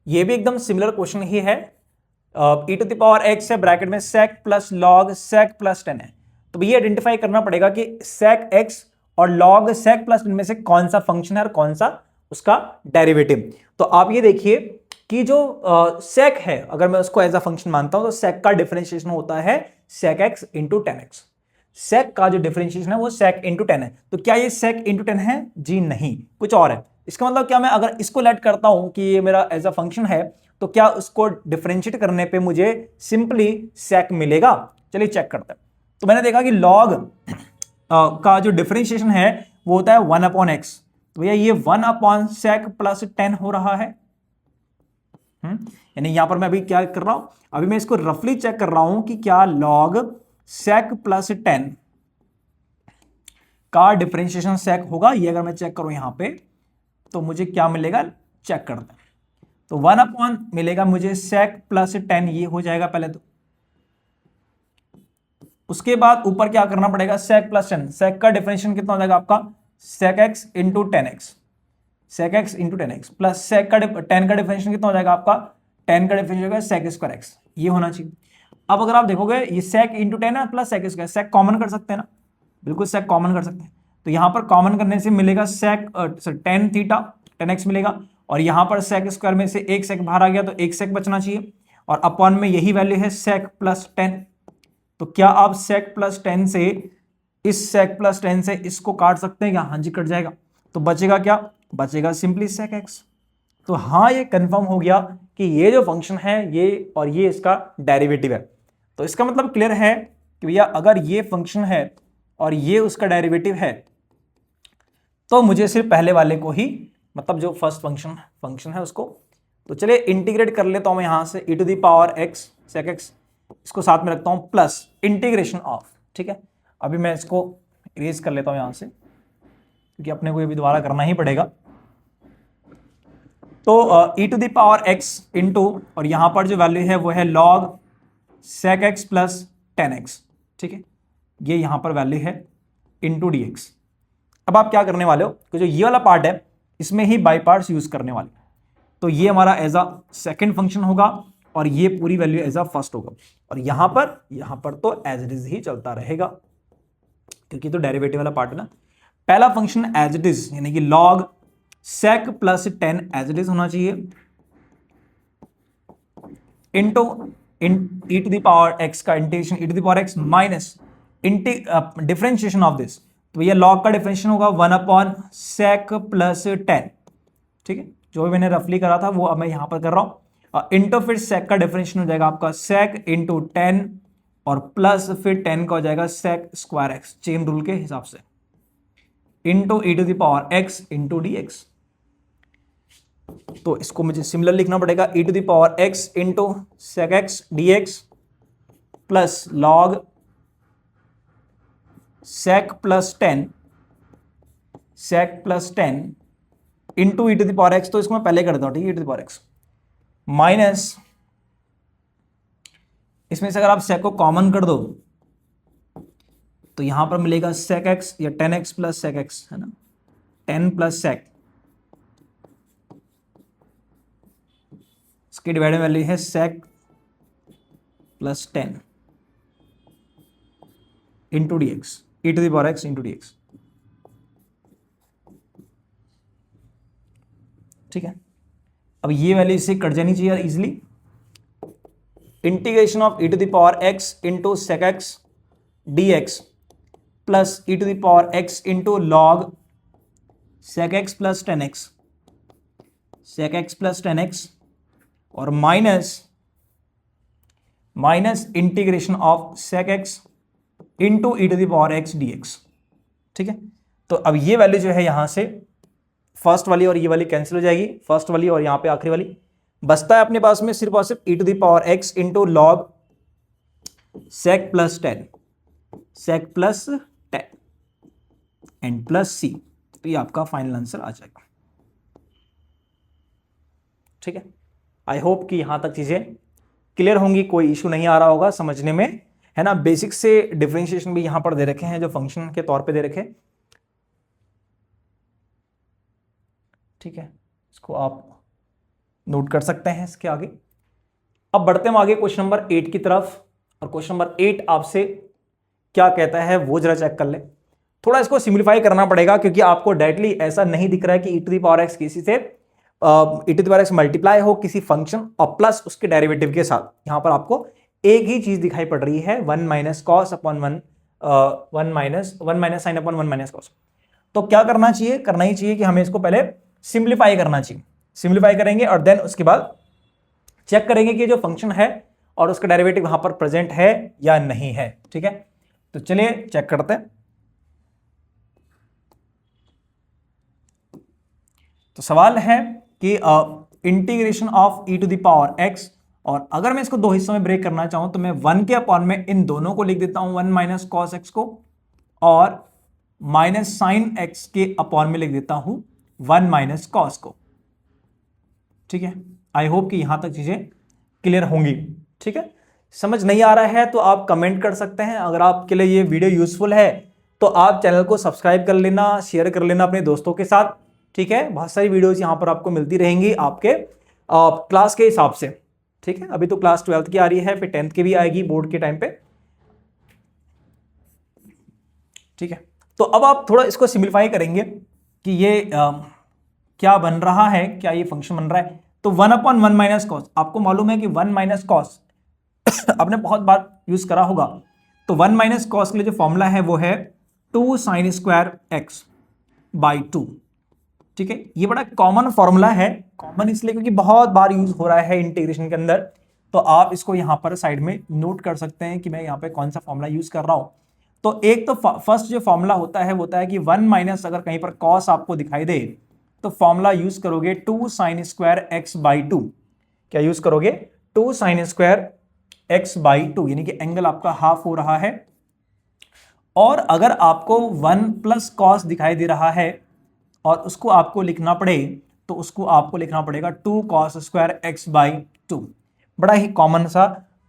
ये भी एकदम सिमिलर क्वेश्चन ही है। E to the power x है, ब्रैकेट में sec plus log sec plus 10 है। तो ये आइडेंटिफाई करना पड़ेगा कि सेक एक्स और लॉग सेक प्लस 10 में से कौन सा फंक्शन है और कौन सा उसका डेरिवेटिव। तो आप ये देखिए कि जो सेक है, अगर मैं उसको एज अ फंक्शन मानता हूं तो सेक का डिफरेंशिएशन होता है सेक एक्स इंटू 10x। सेक का जो डिफरेंशिएशन है वो सेक इंटू 10 है। तो क्या ये सेक इंटू 10 है? जी नहीं, कुछ और है। इसका मतलब क्या, मैं अगर इसको लेट करता हूं कि ये मेरा एज अ फंक्शन है, तो क्या उसको डिफरेंशिएट करने पे मुझे सिंपली सेक मिलेगा? चलिए चेक करते हैं। तो मैंने देखा कि लॉग का जो डिफरेंशिएशन है वो होता है 1 अपॉन एक्स। तो भैया ये 1 अपॉन सेक प्लस 10 हो रहा है। यानी यहां पर मैं अभी क्या कर रहा हूं, अभी मैं इसको रफली चेक कर रहा हूं कि क्या लॉग सेक प्लस 10 का डिफरेंशिएशन सेक होगा। ये अगर मैं चेक करूं यहां पे तो मुझे क्या मिलेगा, चेक करते हैं। तो 1 अपॉन मिलेगा मुझे सेक प्लस 10, ये हो जाएगा पहले तो। उसके बाद ऊपर क्या करना पड़ेगा, सेक प्लस 10। सेक का डिफरेंशिएशन कितना हो जाएगा आपका, sec x into 10x, sec x into 10x plus sec का 10 का डिफरेंशिएशन कितना हो जाएगा आपका, 10 का डिफरेंशिएशन होगा सेक स्क्वायर एक्स, ये होना चाहिए। अब अगर आप देखोगे ये सेक इंटू 10 है प्लस सेक स्क्वायर, सेक कॉमन कर सकते हैं ना, बिल्कुल सेक कॉमन कर सकते हैं। तो यहां पर कॉमन करने से मिलेगा सेक 10 थीटा 10x मिलेगा, और यहां पर सेक स्क्वायर में से एक सेक बाहर आ गया तो एक सेक बचना चाहिए, और अपॉन में यही वैल्यू है सेक प्लस 10। तो क्या आप सेक प्लस 10 से इस सेक प्लस 10 से इसको काट सकते हैं क्या? हाँ जी, कट जाएगा। तो बचेगा क्या, बचेगा सिंपली सेक एक्स। तो हाँ, ये कंफर्म हो गया कि ये जो फंक्शन है ये और ये इसका डेरिवेटिव है। तो इसका मतलब क्लियर है कि भैया अगर ये फंक्शन है और ये उसका डेरिवेटिव है तो मुझे सिर्फ पहले वाले को ही, मतलब जो फर्स्ट फंक्शन है उसको, तो चलिए इंटीग्रेट कर लेता हूं मैं यहां से, e to the power x sec x, इसको साथ में रखता हूं प्लस इंटीग्रेशन ऑफ, ठीक है। अभी मैं इसको इरेज कर लेता हूं यहां से क्योंकि अपने को ये भी दोबारा करना ही पड़ेगा। तो ई to the power x into, और यहां पर जो वैल्यू है वो है log sec x plus 10x, ठीक है, ये यहां पर वैल्यू है इंटू डी एक्स। अब आप क्या करने वाले हो कि जो ये वाला पार्ट है इसमें ही बाई पार्ट्स यूज करने वाले। तो ये हमारा एज अ सेकेंड फंक्शन होगा और ये पूरी वैल्यू एज अ फर्स्ट होगा, और यहां पर तो एज इट इज ही चलता रहेगा क्योंकि तो डेरिवेटिव वाला पार्ट है ना। पहला फंक्शन एज इट इज यानी कि log sec plus 10 as it is होना चाहिए into E to the power x का integration E to the power x minus differentiation of this. तो ये लॉग का डिफरेंशिएशन होगा 1 अपॉन सेक प्लस 10, ठीक है, जो भी मैंने रफली करा था वो अब मैं यहां पर कर रहा हूं। इंटू फिर सेक का डिफरेंशिएशन हो जाएगा आपका सेक इंटू 10 और प्लस फिर 10 का हो जाएगा sec square x chain rule के हिसाब से into E to the power x into D x. तो इसको मुझे सिमिलर लिखना पड़ेगा, e to the power x into sec x d x plus log sec plus 10 into E to the power x. तो इसको मैं पहले कर देता हूं, ठीक है, e to the power x minus, इसमें से अगर आप सेक को कॉमन कर दो तो यहां पर मिलेगा सेक एक्स या 10x प्लस सेक एक्स, है ना, 10 प्लस सेक, इसकी डिवाइडेड वैल्यू है sec plus 10 into D x, e to the power x into D x, ठीक है। अब ये वैल्यू इससे कट जानी चाहिए यार easily. Integration of e to the power x into sec x d x plus e to the power x into log sec x plus 10x, sec x plus 10x और minus integration of sec x into E to the power x d x, ठीक है। तो अब ये वैल्यू जो है यहां से फर्स्ट वाली और ये वाली कैंसिल हो जाएगी, फर्स्ट वाली और यहां पे आखिरी वाली, बचता है अपने पास में सिर्फ और सिर्फ e to the power x into log sec plus 10 sec plus 10 and plus c। तो ये आपका फाइनल आंसर आ जाएगा। ठीक है, आई होप कि यहां तक चीजें क्लियर होंगी, कोई इशू नहीं आ रहा होगा समझने में, है ना। बेसिक से डिफरेंशिएशन भी यहां पर दे रखे हैं जो फंक्शन के तौर पे दे रखे। ठीक है, इसको आप नोट कर सकते हैं इसके आगे। अब बढ़ते हम आगे क्वेश्चन नंबर 8 की तरफ, और क्वेश्चन नंबर 8 आपसे क्या कहता है वो जरा चेक कर ले। थोड़ा इसको सिंप्लीफाई करना पड़ेगा क्योंकि आपको डायरेक्टली ऐसा नहीं दिख रहा है कि e to the power x किसी से e to the power x multiply हो किसी फंक्शन और प्लस उसके डेरिवेटिव के साथ। यहां पर आपको एक ही चीज दिखाई पड़ रही है, 1 minus cos upon 1 minus sine upon 1 minus cos. तो क्या करना चाहिए, करना ही चाहिए कि हमें इसको पहले सिंप्लीफाई करना चाहिए। सिंप्लीफाई करेंगे और देन उसके बाद चेक करेंगे कि जो फंक्शन है और उसका डेरिवेटिव वहां पर प्रेजेंट है या नहीं है। ठीक है, तो चलिए चेक करते हैं। तो सवाल है कि integration of e to the power x, और अगर मैं इसको दो हिस्सों में ब्रेक करना चाहूं तो मैं 1 के अपॉन में इन दोनों को लिख देता हूं, 1 माइनस कॉस एक्स को, और माइनस साइन एक्स के अपॉन में लिख देता हूं 1 माइनस कॉस को। ठीक है, आई होप कि यहां तक चीजें क्लियर होंगी। ठीक है, समझ नहीं आ रहा है तो आप कमेंट कर सकते हैं। अगर आपके लिए ये वीडियो यूजफुल है तो आप चैनल को सब्सक्राइब कर लेना, शेयर कर लेना अपने दोस्तों के साथ। ठीक है, बहुत सारी वीडियोस यहां पर आपको मिलती रहेंगी आपके क्लास के हिसाब से। ठीक है, अभी तो क्लास 12th की आ रही है, फिर 10th की भी आएगी बोर्ड के टाइम पे। ठीक है, तो अब आप थोड़ा इसको सिंप्लीफाई करेंगे कि ये क्या बन रहा है, क्या ये फंक्शन बन रहा है। तो 1 अपॉन 1 माइनस कॉस, आपको मालूम है कि 1 माइनस कॉस आपने बहुत बार यूज करा होगा। तो 1 माइनस कॉस के लिए जो फॉर्मूला है वो है 2 साइन स्क्वायर एक्स बाई 2। ठीक है, ये बड़ा कॉमन फॉर्मूला है, कॉमन इसलिए क्योंकि बहुत बार यूज हो रहा है इंटीग्रेशन के अंदर। तो आप इसको यहां पर साइड में नोट कर सकते हैं कि मैं यहां पे कौन सा फॉर्मूला यूज कर रहा हूं। तो एक तो फर्स्ट जो फॉर्मूला होता है वो होता है कि 1 माइनस, अगर कहीं पर कॉस आपको दिखाई दे तो फॉर्मूला यूज करोगे 2 साइन स्क्वायर एक्स बाई 2। क्या यूज करोगे, 2 साइन स्क्वायर एक्स बाई 2, यानी कि एंगल आपका हाफ हो रहा है। और अगर आपको 1 प्लस कॉस दिखाई दे रहा है और उसको आपको लिखना पड़े तो उसको आपको लिखना पड़ेगा 2 कॉस स्क्वायर एक्स बाई 2। बड़ा ही कॉमन सा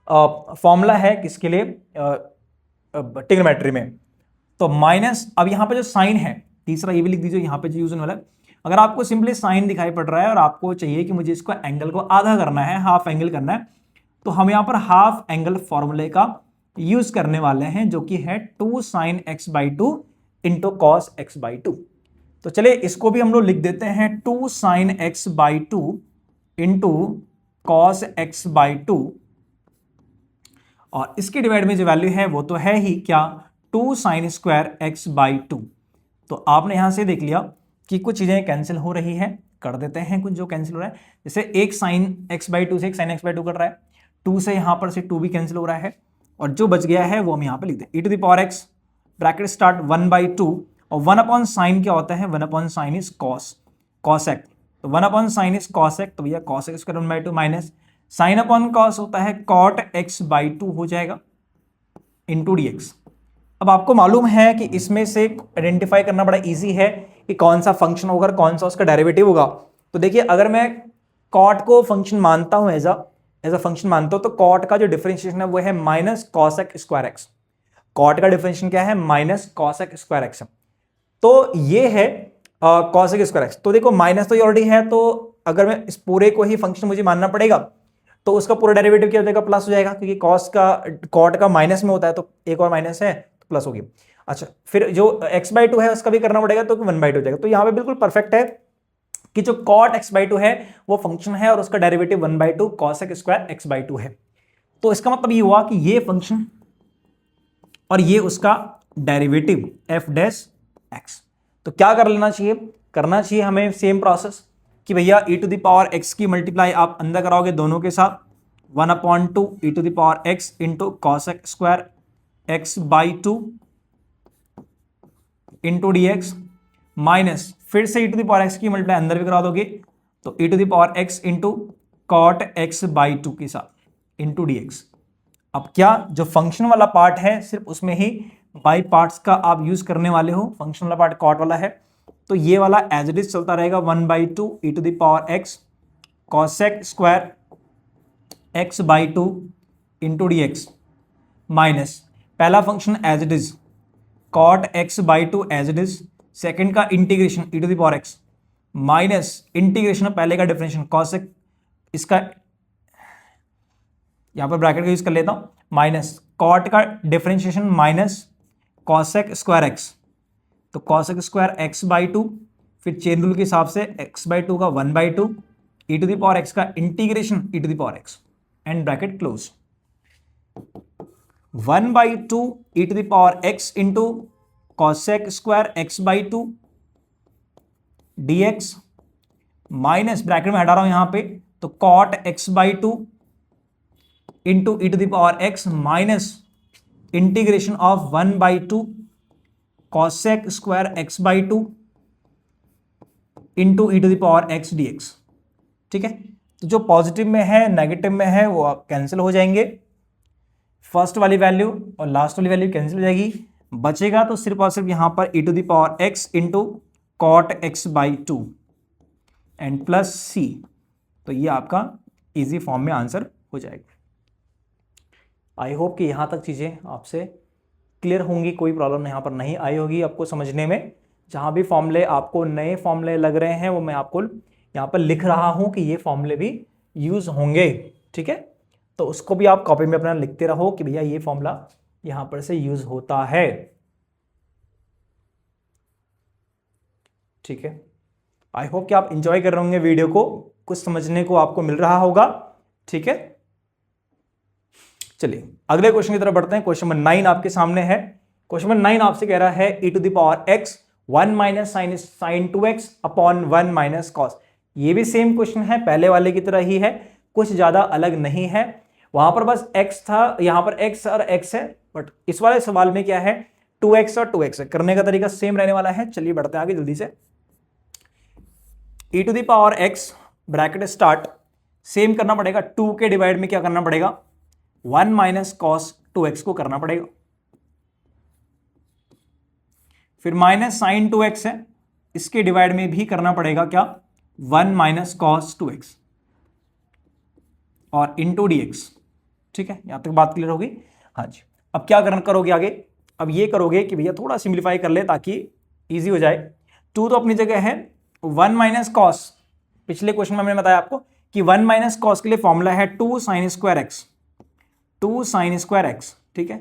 फॉर्मूला है किसके लिए, ट्रिग्नोमेट्री में। तो माइनस, अब यहां पे जो साइन है, तीसरा ये भी लिख दीजिए यहां पे जो यूज होने वाला है। अगर आपको सिंपली साइन दिखाई पड़ रहा है और आपको चाहिए कि मुझे इसको एंगल को आधा करना है, हाफ एंगल करना है, तो हम यहां पर हाफ एंगल फॉर्मूले का यूज करने वाले हैं जो कि है 2 sine x by 2 into cos x by 2। तो चलिए इसको भी हम लोग लिख देते हैं 2 sine x by 2 into cos x by 2, और इसके डिवाइड में जो वैल्यू है वो तो है ही क्या, 2 साइन स्क्वायर एक्स बाई 2। तो आपने यहां से देख लिया कि कुछ चीजें कैंसिल हो रही है, कर देते हैं कुछ जो कैंसिल हो रहा है। जैसे एक साइन एक्स बाई 2 से एक साइन एक्स बाई 2 कट रहा है, 2 से यहां पर से 2 भी कैंसिल हो रहा है, और जो बच गया है वो हम यहां पे लिख दें e to the power x bracket start 1 by 2, और 1 अपॉन साइन क्या होता है, 1 upon sine is cos x. तो 1 upon sine is cos x, तो भैया cos x square 1 by 2 minus sine upon cos होता है कॉट एक्स बाई 2 हो जाएगा इंटू dx। अब आपको मालूम है कि इसमें से आइडेंटिफाई करना बड़ा इजी है कि कौन सा फंक्शन होगा, कौन सा उसका डेरिवेटिव होगा। तो देखिए अगर मैं कॉट को फंक्शन मानता हूं, एज अ फंक्शन मानता हूं, तो कॉट का जो डिफरेंशिएशन है वो है minus cos x square x. Cot का डिफरेंशिएशन क्या है, minus cos x square x. तो ये है कॉस एक्स स्क्वायर एक्स। तो देखो माइनस तो ये ऑलरेडी है, तो अगर मैं इस पूरे को ही फंक्शन मुझे मानना पड़ेगा तो उसका पूरा डेरिवेटिव क्या हो जाएगा, प्लस हो जाएगा, क्योंकि कॉट का माइनस में होता है, तो एक और माइनस है तो प्लस होगी। अच्छा, फिर जो x बाई 2 है उसका भी करना पड़ेगा, तो 1 बाई 2 हो जाएगा। तो यहाँ पे बिल्कुल परफेक्ट है कि जो कॉट x बाई 2 है वो फंक्शन है और उसका derivative 1 by 2 cos x square x by 2 है। तो इसका मतलब ये हुआ कि ये फंक्शन और ये उसका डेरिवेटिव f डैश x। तो क्या कर लेना चाहिए, करना चाहिए हमें सेम प्रोसेस कि भैया e to the power x की मल्टीप्लाई आप अंदर कराओगे दोनों के साथ, 1 upon 2 e to the power x into cos x square x by 2 into dx, minus फिर से e to the power x की मल्टीप्लाई अंदर भी करा दोगे तो e to the power x into cot x by two के साथ इंटू डी एक्स। अब क्या जो फंक्शन वाला पार्ट है सिर्फ उसमें ही बाई पार्ट्स का आप यूज करने वाले हो, फंक्शन वाला पार्ट कॉट वाला है, तो ये वाला एज इट इज चलता रहेगा 1/2 e to the power x cosec square x by two into D x minus पहला function as it is cot x by two as it is, second का integration e to the power x minus integration पहले का डिफरेंशियल कॉसेक, इसका यहां पर ब्रैकेट का यूज कर लेता हूं, माइनस कॉट का differentiation minus cosec square x, तो cosec square x by two, फिर चेन रूल के हिसाब से एक्स बाई टू का 1/2 e to the power x का integration e to the power x and bracket close, 1/2 e to the power x into cosec square x by two d x minus bracket में हटा रहा हूं यहां पे, तो cot x by two into E to the power x minus integration of 1/2 cosec square x by two into E to the power x d x. ठीक है, तो जो पॉजिटिव में है नेगेटिव में है वो कैंसिल हो जाएंगे, फर्स्ट वाली वैल्यू और लास्ट वाली वैल्यू कैंसिल हो जाएगी, बचेगा तो सिर्फ और सिर्फ यहां पर e to the power x into cot x by two and plus c, तो ये आपका इजी फॉर्म में आंसर हो जाएगा। आई होप कि यहां तक चीजें आपसे क्लियर होंगी, कोई प्रॉब्लम यहाँ पर नहीं आई होगी आपको समझने में। जहां भी फॉर्मूले आपको नए फॉर्मूले लग रहे हैं वो मैं आपको यहाँ पर लिख रहा हूं कि ये फॉर्मूले भी यूज होंगे। ठीक है, तो उसको भी आप कॉपी में अपना लिखते रहो कि भैया ये फॉर्मूला यहां पर से यूज होता है। ठीक है, आई होप कि आप इंजॉय कर रहे होंगे वीडियो को, कुछ समझने को आपको मिल रहा होगा। ठीक है, चलिए अगले क्वेश्चन की तरफ बढ़ते हैं। क्वेश्चन नंबर 9 आपके सामने है। क्वेश्चन नंबर 9 आपसे कह रहा है e to the power x 1 minus sine 2x upon 1 minus cos. ये भी सेम क्वेश्चन है, पहले वाले की तरह ही है, कुछ ज्यादा अलग नहीं है। वहां पर बस x था, यहां पर x और x है, बट इस वाले सवाल में क्या है 2x और 2x है। करने का तरीका सेम रहने वाला है। चलिए बढ़ते हैं आगे जल्दी से। e to the power x bracket start, same करना पड़ेगा, 2 के डिवाइड में क्या करना पड़ेगा 1 माइनस कॉस 2x को करना पड़ेगा, फिर माइनस साइन 2x है, इसके डिवाइड में भी करना पड़ेगा क्या 1 माइनस कॉस 2x और इंटू dx। ठीक है, यहां तक बात क्लियर होगी। हाँ जी, अब क्या करोगे आगे, अब ये करोगे कि भैया थोड़ा सिंप्लीफाई कर ले ताकि इजी हो जाए। 2 तो अपनी जगह है, 1 माइनस कॉस, पिछले क्वेश्चन में मैंने बताया आपको कि 1 माइनस कॉस के लिए फॉर्मूला है 2 sine square x, 2 sine square x. ठीक है,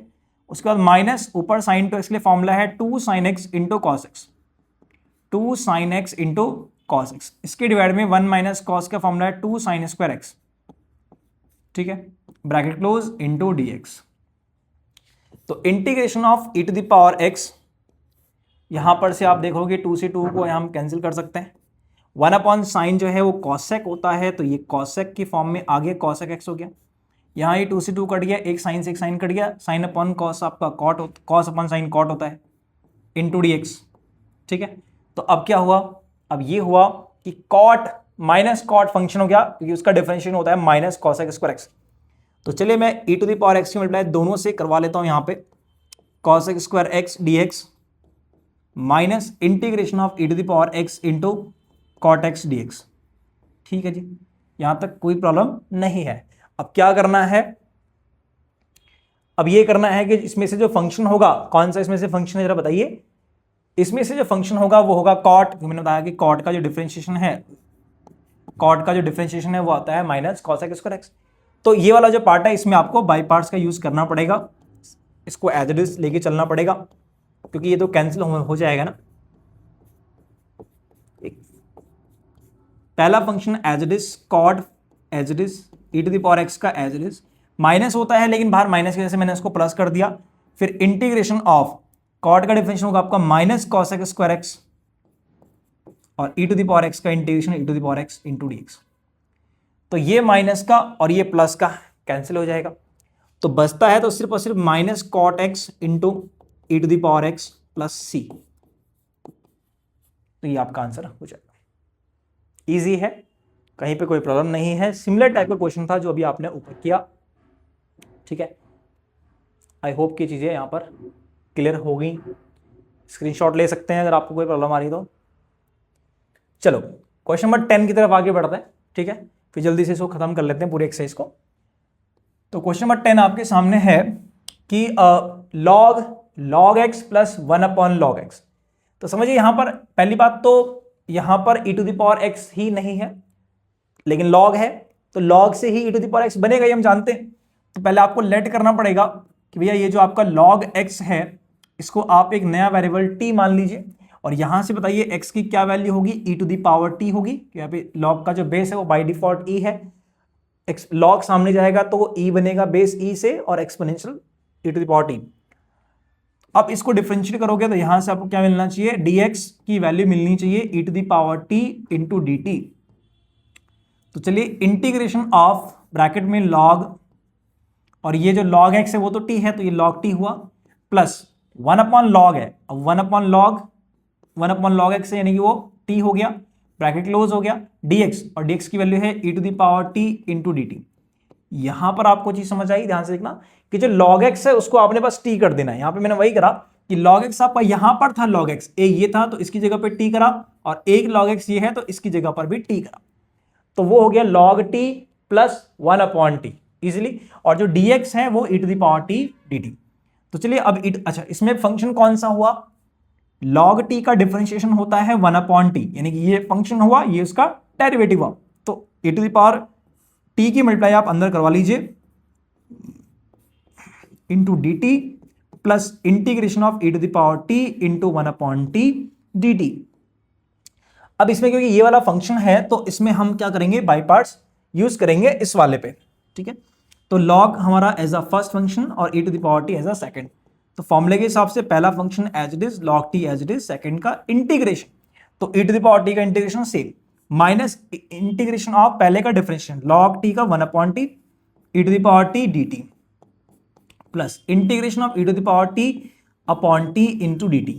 उसके बाद माइनस ऊपर साइन 2x के लिए फॉर्मूला है 2 sine x into cos x, 2 sine x into cos x, इसके डिवाइड में 1 माइनस कॉस का फॉर्मूला है 2 साइन स्क्वायर एक्स। ठीक है, ब्रैकेट क्लोज इंटू dx। तो integration of e to the power x, यहां पर से आप देखोगे 2 से 2 को हम कैंसिल कर सकते हैं, 1 अपॉन साइन जो है वो कॉसेक होता है, तो ये कॉसेक की फॉर्म में आगे कॉसेक एक्स हो गया, यहाँ ये 2 से 2 कट गया, एक साइन से एक साइन कट गया, साइन अपॉन कॉस आपका कॉस अपॉन साइन कॉट होता है इंटू dx। ठीक है, तो अब क्या हुआ, अब ये हुआ कि कॉट माइनस कॉट फंक्शन हो गया क्योंकि उसका डिफरेंशिएशन होता है माइनस कॉसेक स्क्वायर एक्स। तो चलिए मैं e to the power x की मल्टीप्लाई दोनों से करवा लेता हूं, यहां पे cosec square x dx minus integration of e to the power x into cot x dx। ठीक है जी, यहां तक कोई प्रॉब्लम नहीं है। अब क्या करना है, अब ये करना है कि इसमें से जो फंक्शन होगा, कौन सा इसमें से फंक्शन है जरा बताइए, इसमें से जो फंक्शन होगा वो होगा कॉट। मैंने बताया कि कॉट का जो डिफरेंशिएशन है, कॉट का जो डिफरेंशिएशन है वो आता है माइनस कॉसेक स्क्वायर एक्स। तो ये वाला जो पार्ट है इसमें आपको बाई पार्ट्स का यूज करना पड़ेगा, इसको एज इट इज लेके चलना पड़ेगा क्योंकि ये तो कैंसिल हो जाएगा ना। पहला function as it is cot as it is e to the power x का एज इट इज, माइनस होता है लेकिन बाहर माइनस की वजह से मैंने इसको प्लस कर दिया, फिर इंटीग्रेशन ऑफ कॉट का डिफरेंशिएशन होगा आपका माइनस कॉसेक स्क्वायर एक्स और e to the power x का integration e to the power x into dx। तो ये माइनस का और ये प्लस का कैंसिल हो जाएगा, तो बचता है तो सिर्फ और सिर्फ minus cot x into E to the power x plus c. तो ये आपका आंसर हो जाएगा। इजी है, कहीं पे कोई प्रॉब्लम नहीं है। सिमिलर टाइप का क्वेश्चन था जो अभी आपने ऊपर किया, ठीक है। आई होप कि चीज़ें यहाँ पर क्लियर हो गई। स्क्रीनशॉट ले सकते हैं अगर आपको कोई प्रॉब्लम आ रही तो। चलो क्वेश्चन नंबर 10 की तरफ आगे बढ़ते हैं, ठीक है, फिर जल्दी से इसको खत्म कर लेते हैं पूरी एक्सरसाइज को। तो क्वेश्चन नंबर 10 आपके सामने है कि log x plus 1/log x। तो समझिए यहां पर पहली बात तो यहां पर e⁻x ही नहीं है, लेकिन log है, तो log से ही e⁻x बनेगा, ये हम जानते हैं। तो पहले आपको लेट करना पड़ेगा कि भैया ये जो आपका log x है इसको आप एक नया वेरिएबल t मान लीजिए, और यहां से बताइए x की क्या वैल्यू होगी, e⁻t होगी। यहाँ पे log का जो बेस है वो बाय डिफॉल्ट e है, log सामने जाएगा तो e बनेगा बेस e से और एक्सपोनेंशियल e⁻t। अब इसको डिफरेंशिएट करोगे तो यहां से आपको क्या मिलना चाहिए, dx की वैल्यू मिलनी चाहिए e⁻t इंटू dt। तो चलिए इंटीग्रेशन ऑफ ब्रैकेट में log, और ये जो log x है वो तो t है, तो ये log t हुआ, प्लस 1/log है, अब 1/log x है यानी कि वो t हो गया, ब्रैकेट क्लोज हो गया, dx, और dx की वैल्यू है e⁻t इंटू dt। यहां पर आपको चीज समझ आई, ध्यान से देखना कि जो log x है उसको आपने बस t कर देना है। यहां पे मैंने वही करा कि log x आपका यहां पर था, log x ये था तो इसकी जगह पे t करा, और एक log x ये है तो इसकी जगह पर भी t करा, तो वो हो गया log t plus 1/t easily, और जो dx है वो e⁻t dt। तो चलिए अब अच्छा इसमें फंक्शन कौन सा हुआ, log t का डिफरेंशिएशन होता है 1/t, यानी कि ये फंक्शन हुआ, ये उसका डेरिवेटिव हुआ, तो e⁻t की मल्टीप्लाई आप अंदर करवा लीजिए into dt plus integration of e⁻t into 1/t dt। अब इसमें क्योंकि ये वाला फंक्शन है तो इसमें हम क्या करेंगे, बाय पार्ट्स यूज करेंगे इस वाले पे, ठीक है। तो log हमारा एज अ फर्स्ट फंक्शन और e⁻t एज अ सेकंड। तो फॉर्मूले के हिसाब से पहला function as it is, log t as it is, second का इंटीग्रेशन, तो e⁻t का integration same, minus integration of पहले का डिफरेंशिएशन log t का 1/t e⁻t dt, plus integration of e⁻t upon t into dt।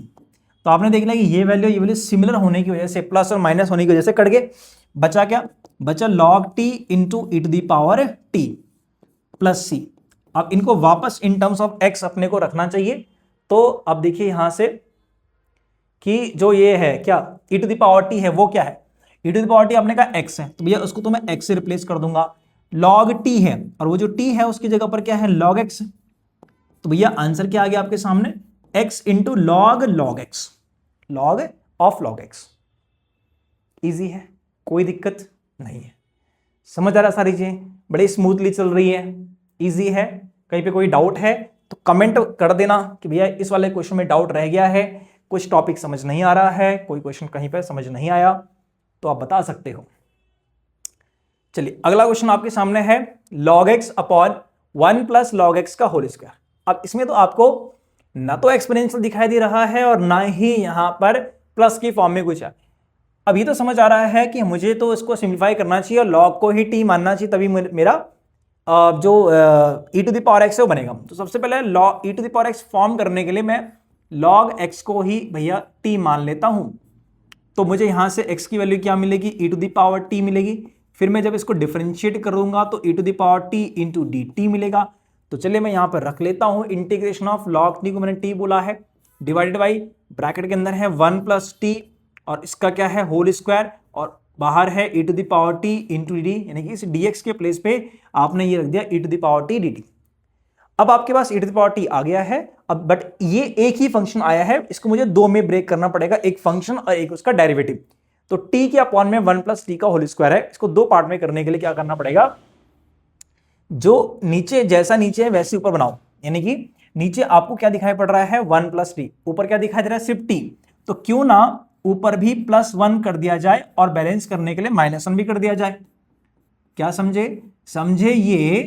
तो आपने देख लिया कि ये वैल्यू सिमिलर होने की वजह से, प्लस और माइनस होने की वजह से कट गए, बचा क्या, बचा log t into e⁻t plus c। अब इनको वापस इन टर्म्स ऑफ x अपने को रखना चाहिए। तो अब देखिए यहां से कि जो ये है क्या e⁻t है वो क्या है, e⁻t आपने कहा x है, तो भैया उसको तो मैं x से रिप्लेस कर दूंगा, log t है और वो जो t है उसकी जगह पर क्या है log x, तो भैया आंसर क्या आ गया आपके सामने, x into log x, log of log x। Easy है, कोई दिक्कत नहीं है, समझ आ रहा सारी चीजें, बड़ी स्मूथली चल रही है, इजी है। कहीं पे कोई डाउट है तो कमेंट कर देना कि भैया इस वाले क्वेश्चन में डाउट रह गया है, कुछ टॉपिक समझ नहीं आ रहा है, कोई क्वेश्चन कहीं पे समझ नहीं आया तो आप बता सकते हो। चलिए अगला क्वेश्चन आपके सामने है log x upon 1 plus log x का होल स्क्वायर। अब इसमें तो आपको ना तो एक्सपोनेंशियल दिखाई दे रहा है और ना ही यहां पर प्लस की फॉर्म में कुछ है। अब ये तो समझ आ रहा है कि मुझे तो इसको सिंप्लीफाई करना चाहिए और log को ही t मानना चाहिए, तभी मेरा जो e⁻x है वो बनेगा। तो सबसे पहले log e⁻x फॉर्म करने के लिए मैं log x को ही भैया t मान लेता हूं, तो मुझे यहां से x की वैल्यू क्या मिलेगी, e⁻t मिलेगी। फिर मैं जब इसको डिफरेंशिएट करूंगा तो e⁻t इंटू dt मिलेगा। तो चलिए मैं यहां पर रख लेता हूं इंटीग्रेशन ऑफ log t को मैंने t बोला है, डिवाइडेड बाई ब्रैकेट के अंदर है 1 प्लस t और इसका क्या है होल स्क्वायर, और बाहर है e⁻t इंटू dt, यानी कि इस dx के प्लेस पे आपने ये रख दिया e⁻t dt। अब आपके पास e⁻t आ गया है, अब बट ये एक ही फंक्शन आया है, इसको मुझे दो में ब्रेक करना पड़ेगा, एक फंक्शन और एक उसका डेरिवेटिव। तो t के अपॉन में 1 प्लस t का होल स्क्वायर है, इसको दो पार्ट में करने के लिए क्या करना पड़ेगा, जो नीचे जैसा नीचे है वैसे ऊपर बनाओ, यानी कि नीचे आपको क्या दिखाई पड़ रहा है 1 प्लस t, ऊपर क्या दिखाई दे रहा है सिर्फ t, तो क्यों ना ऊपर भी +1 कर दिया जाए और बैलेंस करने के लिए -1 भी कर दिया जाए। क्या समझे, समझे ये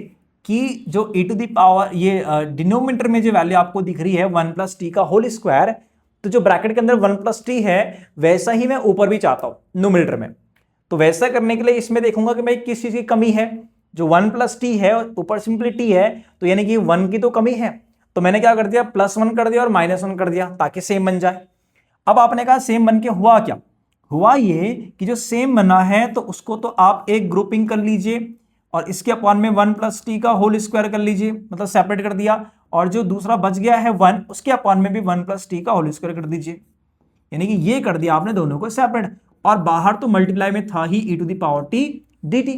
कि जो ये डिनोमिनेटर में जो वैल्यू आपको दिख रही है 1 प्लस t का होल स्क्वायर, तो जो ब्रैकेट के अंदर 1 प्लस t है वैसा ही मैं ऊपर भी चाहता हूं न्यूमरेटर में। तो वैसा करने के लिए इसमें देखूंगा कि भाई किस चीज की कमी है, जो 1 प्लस t है ऊपर सिंपली t है, तो यानी कि 1 की तो कमी है, तो मैंने क्या कर दिया +1 कर दिया और -1 कर दिया ताकि सेम बन जाए। अब आपने कहा सेम बन के हुआ क्या, हुआ ये कि जो सेम बना है तो उसको तो आप एक ग्रुपिंग कर लीजिए और इसके अपॉन में 1 प्लस टी का होल स्क्वायर कर लीजिए, मतलब सेपरेट कर दिया, और जो दूसरा बच गया है 1 उसके अपॉन में भी 1 प्लस टी का होल स्क्वायर कर दीजिए। यानी कि ये कर दिया आपने दोनों को सेपरेट, और बाहर तो मल्टीप्लाई में था ही e to the power t dt।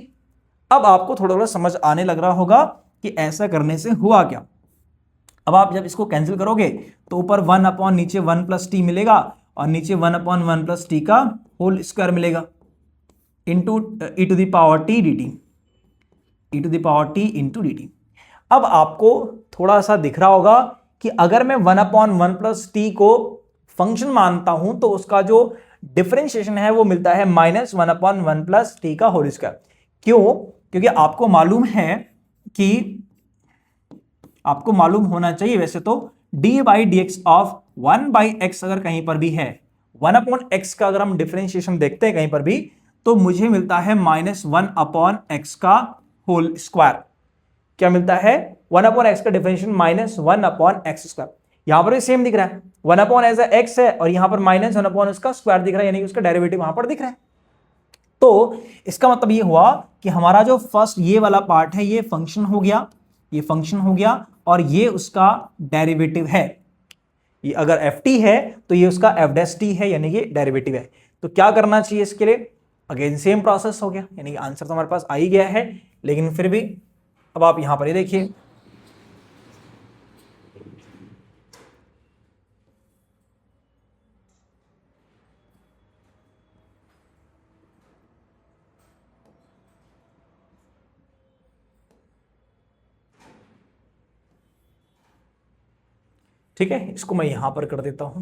अब आपको थोड़ा थोड़ा समझ आने लग रहा होगा कि ऐसा करने से हुआ क्या। अब आप जब इसको कैंसिल करोगे तो ऊपर 1 अपॉन नीचे 1 प्लस टी मिलेगा और नीचे 1 अपॉन 1 प्लस टी का होल स्क्वायर मिलेगा into E to the power t d t, e to the power t into d t. अब आपको थोड़ा सा दिख रहा होगा कि अगर मैं 1 अपॉन 1 प्लस टी को फंक्शन मानता हूं तो उसका जो डिफरेंशिएशन है वो मिलता है -1 अपॉन 1 प्लस टी का होल स्क्वायर। क्यों? क्योंकि आपको मालूम है कि आपको मालूम होना चाहिए वैसे तो D by D x of 1 by x अगर कहीं पर भी है, 1 अपॉन एक्स का अगर हम डिफरेंशिएशन देखते हैं कहीं पर भी तो मुझे मिलता है -1 अपॉन एक्स का होल स्क्वायर। क्या मिलता है? 1 अपॉन एक्स का डिफरेंशिएशन -1 अपॉन एक्स स्क्वायर। यहां पर भी सेम दिख रहा है, 1 अपॉन एज एक्स है और यहां पर -1 अपॉन उसका स्क्वायर दिख रहा है, यानी कि उसका डेरिवेटिव वहां पर दिख रहा है। तो इसका मतलब ये हुआ कि हमारा जो फर्स्ट ये वाला पार्ट है ये फंक्शन हो गया, ये फंक्शन हो गया और ये उसका डेरिवेटिव है। ये अगर एफ टी है तो ये उसका एफ डैश टी है, यानी कि डेरिवेटिव है। तो क्या करना चाहिए इसके लिए? अगेन सेम प्रोसेस हो गया, यानी कि आंसर तो हमारे पास आ ही गया है, लेकिन फिर भी अब आप यहां पर ये देखिए, ठीक है, इसको मैं यहां पर कर देता हूं,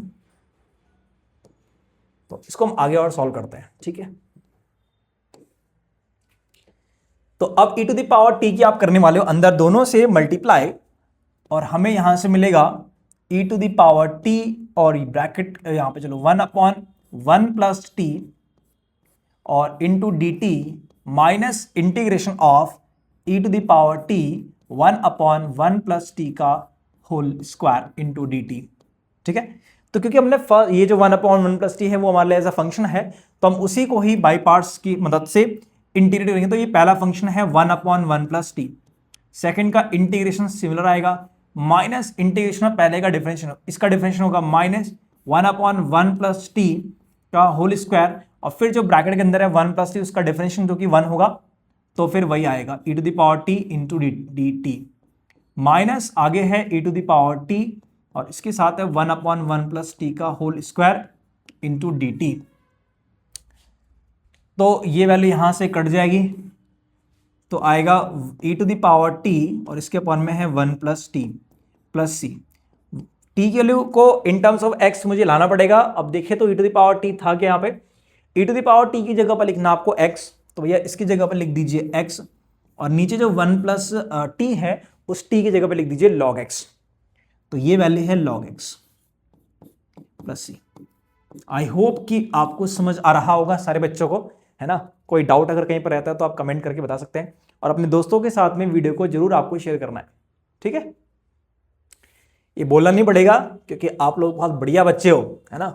तो इसको हम आगे और सॉल्व करते हैं, ठीक है। तो अब e to the power t की आप करने वाले हो अंदर दोनों से मल्टीप्लाई, और हमें यहां से मिलेगा e to the power t और ब्रैकेट यहां पे चलो 1 अपॉन 1 प्लस टी और into d t minus integration of e to the power t 1 upon 1 plus t का whole square into d t. ठीक है, तो क्योंकि हमने ये जो 1 अपॉन 1 प्लस टी है वो हमारे लिए एज अ फंक्शन है, तो हम उसी को ही बाई पार्ट्स की मदद से इंटीग्रेट करेंगे। तो ये पहला फंक्शन है 1 अपॉन 1 प्लस टी, सेकेंड का इंटीग्रेशन सिमिलर आएगा, माइनस इंटीग्रेशन में पहले का डिफरेंशियल, इसका डिफरेंशियल होगा -1 अपॉन 1 प्लस टी का होल स्क्वायर, और फिर जो ब्रैकेट के अंदर है 1 प्लस टी उसका डिफरेंशियल जो कि 1 होगा, तो फिर वही आएगा e to the power t into d t, minus आगे है e to the power t और इसके साथ है 1 अपॉन 1 प्लस टी का whole square into d t. तो ये वैल्यू यहां से कट जाएगी, तो आएगा e to the power t और इसके अपॉन में है 1 plus t plus c. T की वैल्यू को इन टर्म्स ऑफ एक्स मुझे लाना पड़ेगा। अब देखिए तो e to the power t था क्या यहाँ पे, e to the power t की जगह पर लिखना आपको x, तो भैया इसकी जगह पर लिख दीजिए x, और नीचे जो 1 प्लस टी है उस t की जगह पर लिख दीजिए log x। तो ये वैल्यू है log x plus c. I hope कि आपको समझ आ रहा होगा सारे बच्चों को, है ना। कोई डाउट अगर कहीं पर रहता है तो आप कमेंट करके बता सकते हैं, और अपने दोस्तों के साथ में वीडियो को जरूर आपको शेयर करना है, ठीक है। ये बोलना नहीं पड़ेगा क्योंकि आप लोग बहुत बढ़िया बच्चे हो, है ना,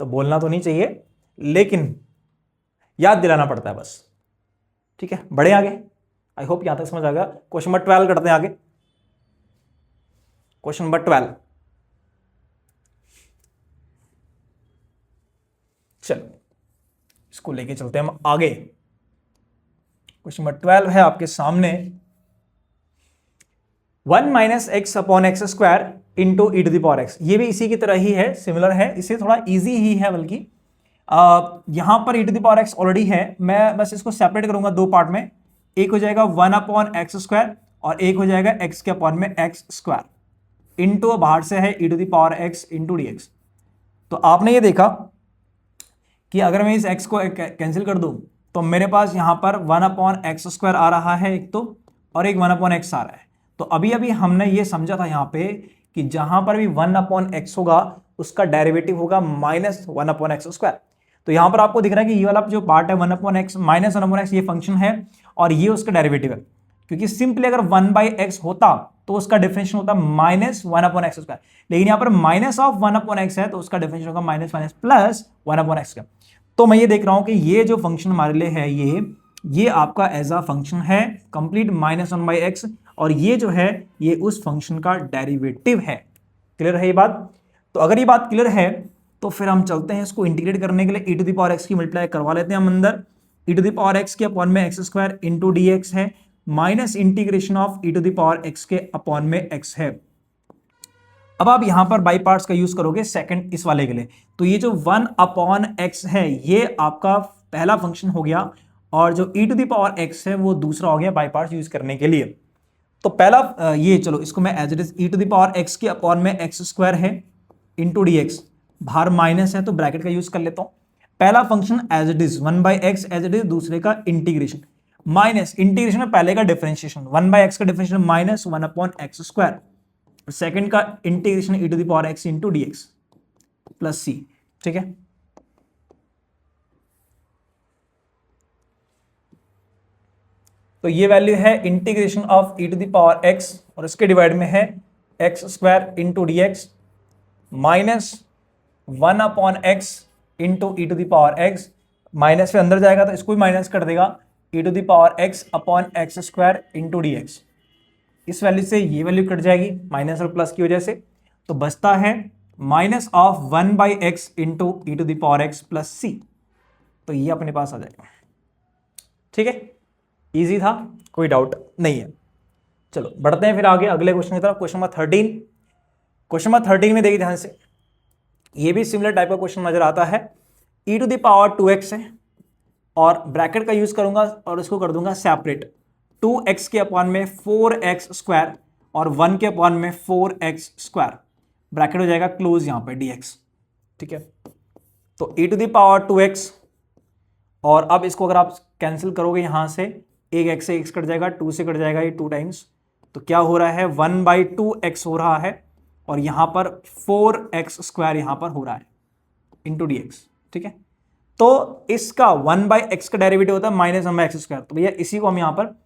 तो बोलना तो नहीं चाहिए, लेकिन याद दिलाना पड़ता है बस, ठीक है। बढ़े आगे, आई होप यहां तक समझ आ गया। क्वेश्चन नंबर 12 करते हैं आगे। क्वेश्चन नंबर 12, चलो इसको लेके चलते हैं हम आगे। क्वेश्चन नंबर 12 है आपके सामने, 1 minus x upon x square into E to the power x. ये भी इसी की तरह ही है, सिमिलर है, इससे थोड़ा इजी ही है बल्कि। यहां पर e to the power x already है, मैं बस इसको सेपरेट करूंगा दो पार्ट में। एक हो जाएगा 1 अपॉन एक्स स्क्वायर और एक हो जाएगा एक्स के अपॉन में एक्स स्क्वायर इंटू बाहर से है e to the power x into D x. तो आपने ये देखा कि अगर मैं इस x को कैंसिल कर दूं तो मेरे पास यहां पर 1 अपॉन एक्स स्क्वायर आ रहा है एक तो, और एक 1 अपॉन एक्स आ रहा है। तो अभी अभी हमने ये समझा था यहां पे कि जहां पर भी 1 अपॉन एक्स होगा उसका डेरिवेटिव होगा -1 अपॉन एक्स स्क्वायर। तो यहां पर आपको दिख रहा है कि ये वाला जो पार्ट है 1 upon x minus 1 upon x, ये फंक्शन है और ये उसका डेरिवेटिव है, क्योंकि सिंपली अगर 1/x होता तो उसका डिफरेंशियल होता -1 अपॉन एक्स स्क्वायर, लेकिन यहां पर माइनस ऑफ 1 अपॉन एक्स है तो उसका डिफरेंशियल होगा माइनस प्लस 1 अपॉन एक्स का। तो मैं ये देख रहा हूं कि ये जो फंक्शन हमारे लिए है ये आपका एज अ फंक्शन है कंप्लीट -1/x, और ये जो है ये उस फंक्शन का डेरिवेटिव है। क्लियर है ये बात? तो अगर ये बात क्लियर है तो फिर हम चलते हैं इसको इंटीग्रेट करने के लिए। e⁻x की मल्टीप्लाई करवा लेते हैं हम अंदर। e⁻x के अपॉन में x² इंटू dx है, माइनस इंटीग्रेशन ऑफ e⁻x के अपॉन में x है। अब आप यहां पर बाई पार्ट्स का यूज करोगे सेकंड इस वाले के लिए, तो ये जो 1/x है ये आपका पहला फंक्शन हो गया, और जो e⁻x है वो दूसरा हो गया बाई पार्ट्स यूज करने के लिए। तो पहला ये चलो इसको मैं एज इट इज e⁻x के अपॉन में x² है इंटू dx, बाहर माइनस है तो ब्रैकेट का यूज कर लेता हूं। पहला function as it is 1/x as it is, दूसरे का इंटीग्रेशन, माइनस इंटीग्रेशन में पहले का डिफरेंशिएशन 1/x का डिफरेंशिएशन माइनस 1/x², सेकंड का integration e⁻x into dx plus c। ठीक है, तो ये वैल्यू है इंटीग्रेशन ऑफ e⁻x और इसके डिवाइड में है x² into dx minus 1/x into e⁻x, minus पे अंदर जाएगा तो इसको भी माइनस कर देगा, e⁻x upon x² into dx। इस वैल्यू से ये वैल्यू कट जाएगी माइनस और प्लस की वजह से, तो बचता है minus of 1/x into e⁻x plus c। तो ये अपने पास आ जाएगा। ठीक है, इजी था, कोई डाउट नहीं है। चलो बढ़ते हैं फिर आगे अगले क्वेश्चन की तरफ। Question number 13। क्वेश्चन नंबर 13 में देखिए ध्यान से, ये भी सिमिलर टाइप का क्वेश्चन नजर आता है। e⁻2x है और ब्रैकेट का यूज करूंगा और इसको कर दूंगा सेपरेट, 2x के अपॉन में 4x² और 1 के अपॉन में 4x², ब्रैकेट हो जाएगा क्लोज यहां पे dx। ठीक है, तो e⁻2x, और अब इसको अगर आप कैंसिल करोगे यहां से, एक x से x कट जाएगा, 2 से कट जाएगा ये 2 टाइम्स, तो क्या हो रहा है 1/2x हो रहा है, और यहां पर 4x² यहां पर हो रहा है इंटू dx। ठीक है, तो इसका 1/x का डेरिवेटिव होता है -1/x², तो भैया इसी को हम यहां पर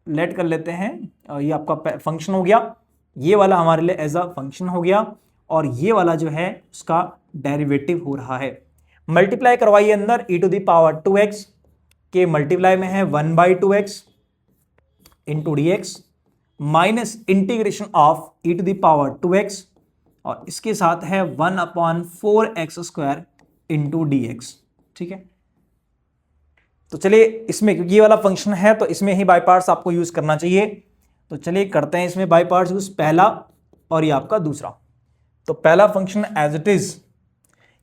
लेट कर लेते हैं, ये आपका फंक्शन हो गया, ये वाला हमारे लिए एज अ फंक्शन हो गया, और ये वाला जो है उसका डेरिवेटिव हो रहा है। मल्टीप्लाई करवाइए अंदर, e⁻2x के मल्टीप्लाई में है 1/2x into dx minus integration of e⁻2x, और इसके साथ है 1/4x² इंटू dx। ठीक है, तो चलिए इसमें, क्योंकि ये वाला फंक्शन है तो इसमें ही बाई पार्ट्स आपको यूज करना चाहिए, तो चलिए करते हैं इसमें बाई पार्ट्स यूज, पहला और ये आपका दूसरा। तो पहला फंक्शन एज इट इज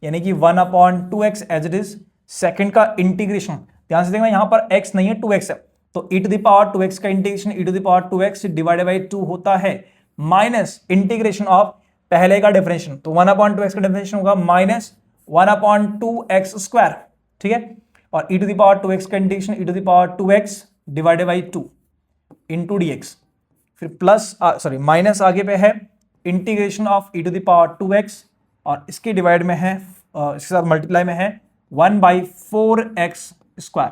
यानी कि 1/2x as it is, second का इंटीग्रेशन, ध्यान से देखना यहां पर x नहीं है 2x है, तो e⁻2x का इंटीग्रेशन e⁻2x डिवाइडेड बाई 2 होता है, माइनस इंटीग्रेशन ऑफ पहले का डिफरेंशिएशन, तो 1/2x का डिफरेंशिएशन होगा माइनस 1/2x²। ठीक है, और e⁻2x का integration e⁻2x divided by 2 into dx, फिर प्लस माइनस आगे पे है इंटीग्रेशन ऑफ e⁻2x, और इसके डिवाइड में है इसके साथ मल्टीप्लाई में है 1/4x²।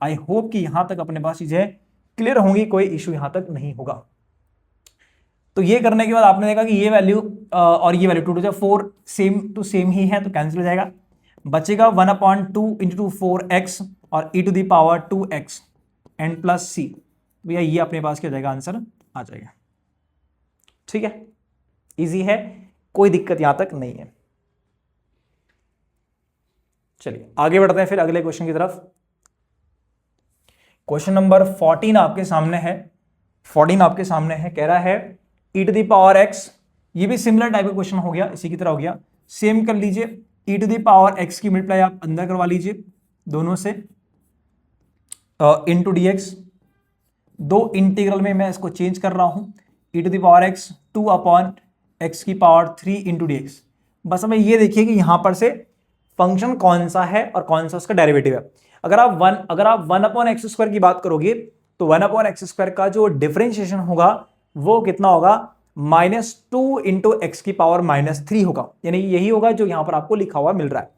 आई होप कि यहां तक अपने पास चीजें क्लियर होंगी, कोई इश्यू यहां तक नहीं होगा। तो ये करने के बाद आपने देखा कि ये वैल्यू और ये value 2 to 4 same to same ही है, तो कैंसिल हो जाएगा, बचेगा 1/2 इंटू 4x और e⁻2x एंड प्लस c। भैया ये अपने पास क्या जाएगा, आंसर आ जाएगा। ठीक है, इजी है, कोई दिक्कत यहां तक नहीं है। चलिए आगे बढ़ते हैं फिर अगले क्वेश्चन की तरफ। क्वेश्चन नंबर 14 आपके सामने है। 14 आपके सामने है, कह रहा है e⁻x, ये भी सिमिलर टाइप का क्वेश्चन हो गया, इसी की तरह हो गया, सेम कर लीजिए, e⁻x की मल्टीप्लाई आप अंदर करवा लीजिए दोनों से इंटू dx। दो इंटीग्रल में मैं इसको चेंज कर रहा हूं, e⁻x 2/x³ इंटू dx। बस हमें ये देखिए कि यहां पर से फंक्शन कौन सा है और कौन सा उसका डेरिवेटिव है। अगर आप 1/x² की बात करोगे तो 1/x² का जो डिफरेंशिएशन होगा वो कितना होगा, -2 इंटू x⁻³ होगा, यानी यही होगा जो यहां पर आपको लिखा हुआ मिल रहा है।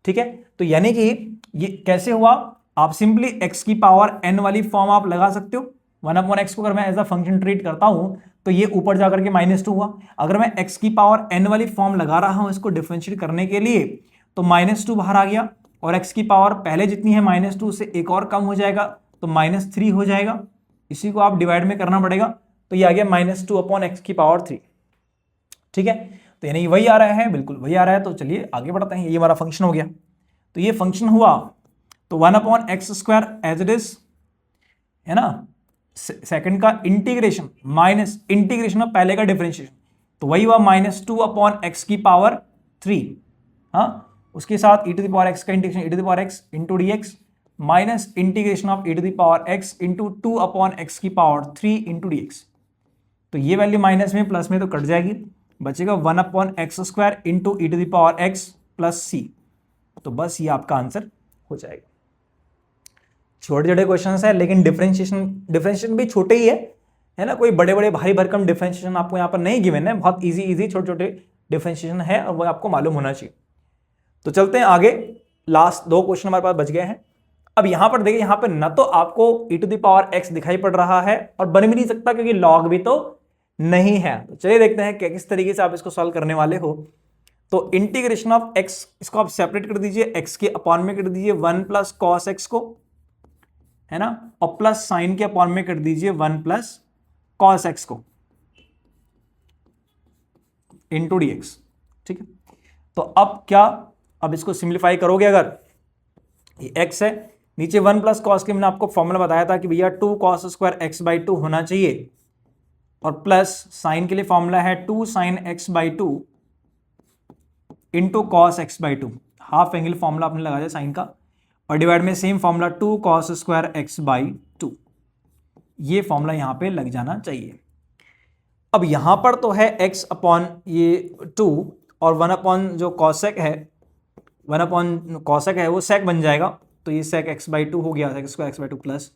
ठीक है, तो यानी कि ये कैसे हुआ, आप सिंपली x⁻n वाली फॉर्म आप लगा सकते हो। 1/x को अगर मैं एज अ फंक्शन ट्रीट करता हूं तो ये ऊपर जाकर के -2 हुआ। अगर मैं x⁻n वाली फॉर्म लगा रहा हूं इसको डिफरेंशिएट करने के लिए, तो -2 बाहर आ गया, और x की पावर पहले जितनी है -2 से एक और कम हो जाएगा तो -3 हो जाएगा। इसी को आप डिवाइड में करना पड़ेगा, तो ये आ गया -2/x⁻3। ठीक है, तो यानी वही आ रहा है, बिल्कुल वही आ रहा है। तो चलिए आगे बढ़ते हैं, ये हमारा फंक्शन हो गया। तो ये फंक्शन हुआ, तो 1/x² एज इट इज, है ना, सेकंड का इंटीग्रेशन माइनस इंटीग्रेशन ऑफ पहले का डिफरेंशिएशन, तो वही हुआ -2/x⁻3। हाँ, उसके साथ e⁻x का integration e⁻x into dx minus integration of e⁻x into 2/x⁻3 into dx। तो ये वैल्यू माइनस में प्लस में तो कट जाएगी, बचेगा 1/x² into e⁻x plus c। तो बस ये आपका आंसर हो जाएगा। छोटे छोटे क्वेश्चन है, लेकिन डिफरेंशिएशन भी छोटे ही है ना, कोई बड़े बड़े भारी भरकम डिफरेंशिएशन आपको यहाँ पर नहीं गिवन है, बहुत इजी छोटे छोटे डिफरेंशिएशन है, और वो आपको मालूम होना चाहिए। तो चलते हैं आगे, लास्ट 2 क्वेश्चन हमारे पास बच गए हैं। अब यहां पर देखिए, यहां पर न तो आपको e⁻x दिखाई पड़ रहा है और बन भी नहीं सकता, क्योंकि लॉग भी तो नहीं है। तो चलिए देखते हैं कि किस तरीके से आप इसको सॉल्व करने वाले हो। तो इंटीग्रेशन ऑफ x, इसको आप सेपरेट कर दीजिए, x के अपॉन में कर दीजिए 1 प्लस कॉस x को, है ना, और प्लस साइन के अपॉन में कर दीजिए 1 प्लस कॉस x को इंटू dx। ठीक है, तो अब क्या, अब इसको सिंप्लीफाई करोगे, अगर ये x है, नीचे 1 प्लस कॉस के मैंने आपको फॉर्मूला बताया था कि भैया 2 cos² x/2 होना चाहिए, और प्लस साइन के लिए फॉर्मूला है 2 sin x/2 into cos x/2, half angle formula आपने लगा दिया साइन का, और डिवाइड में सेम फॉर्मूला 2 cos² x/2, ये फॉर्मूला यहां पे लग जाना चाहिए। अब यहां पर तो है x अपॉन ये 2, और 1 अपॉन जो कॉसेक है, 1 अपॉन कॉसेक है वो सेक बन जाएगा, तो ये सेक x/2 हो गया, sec² x/2 प्लस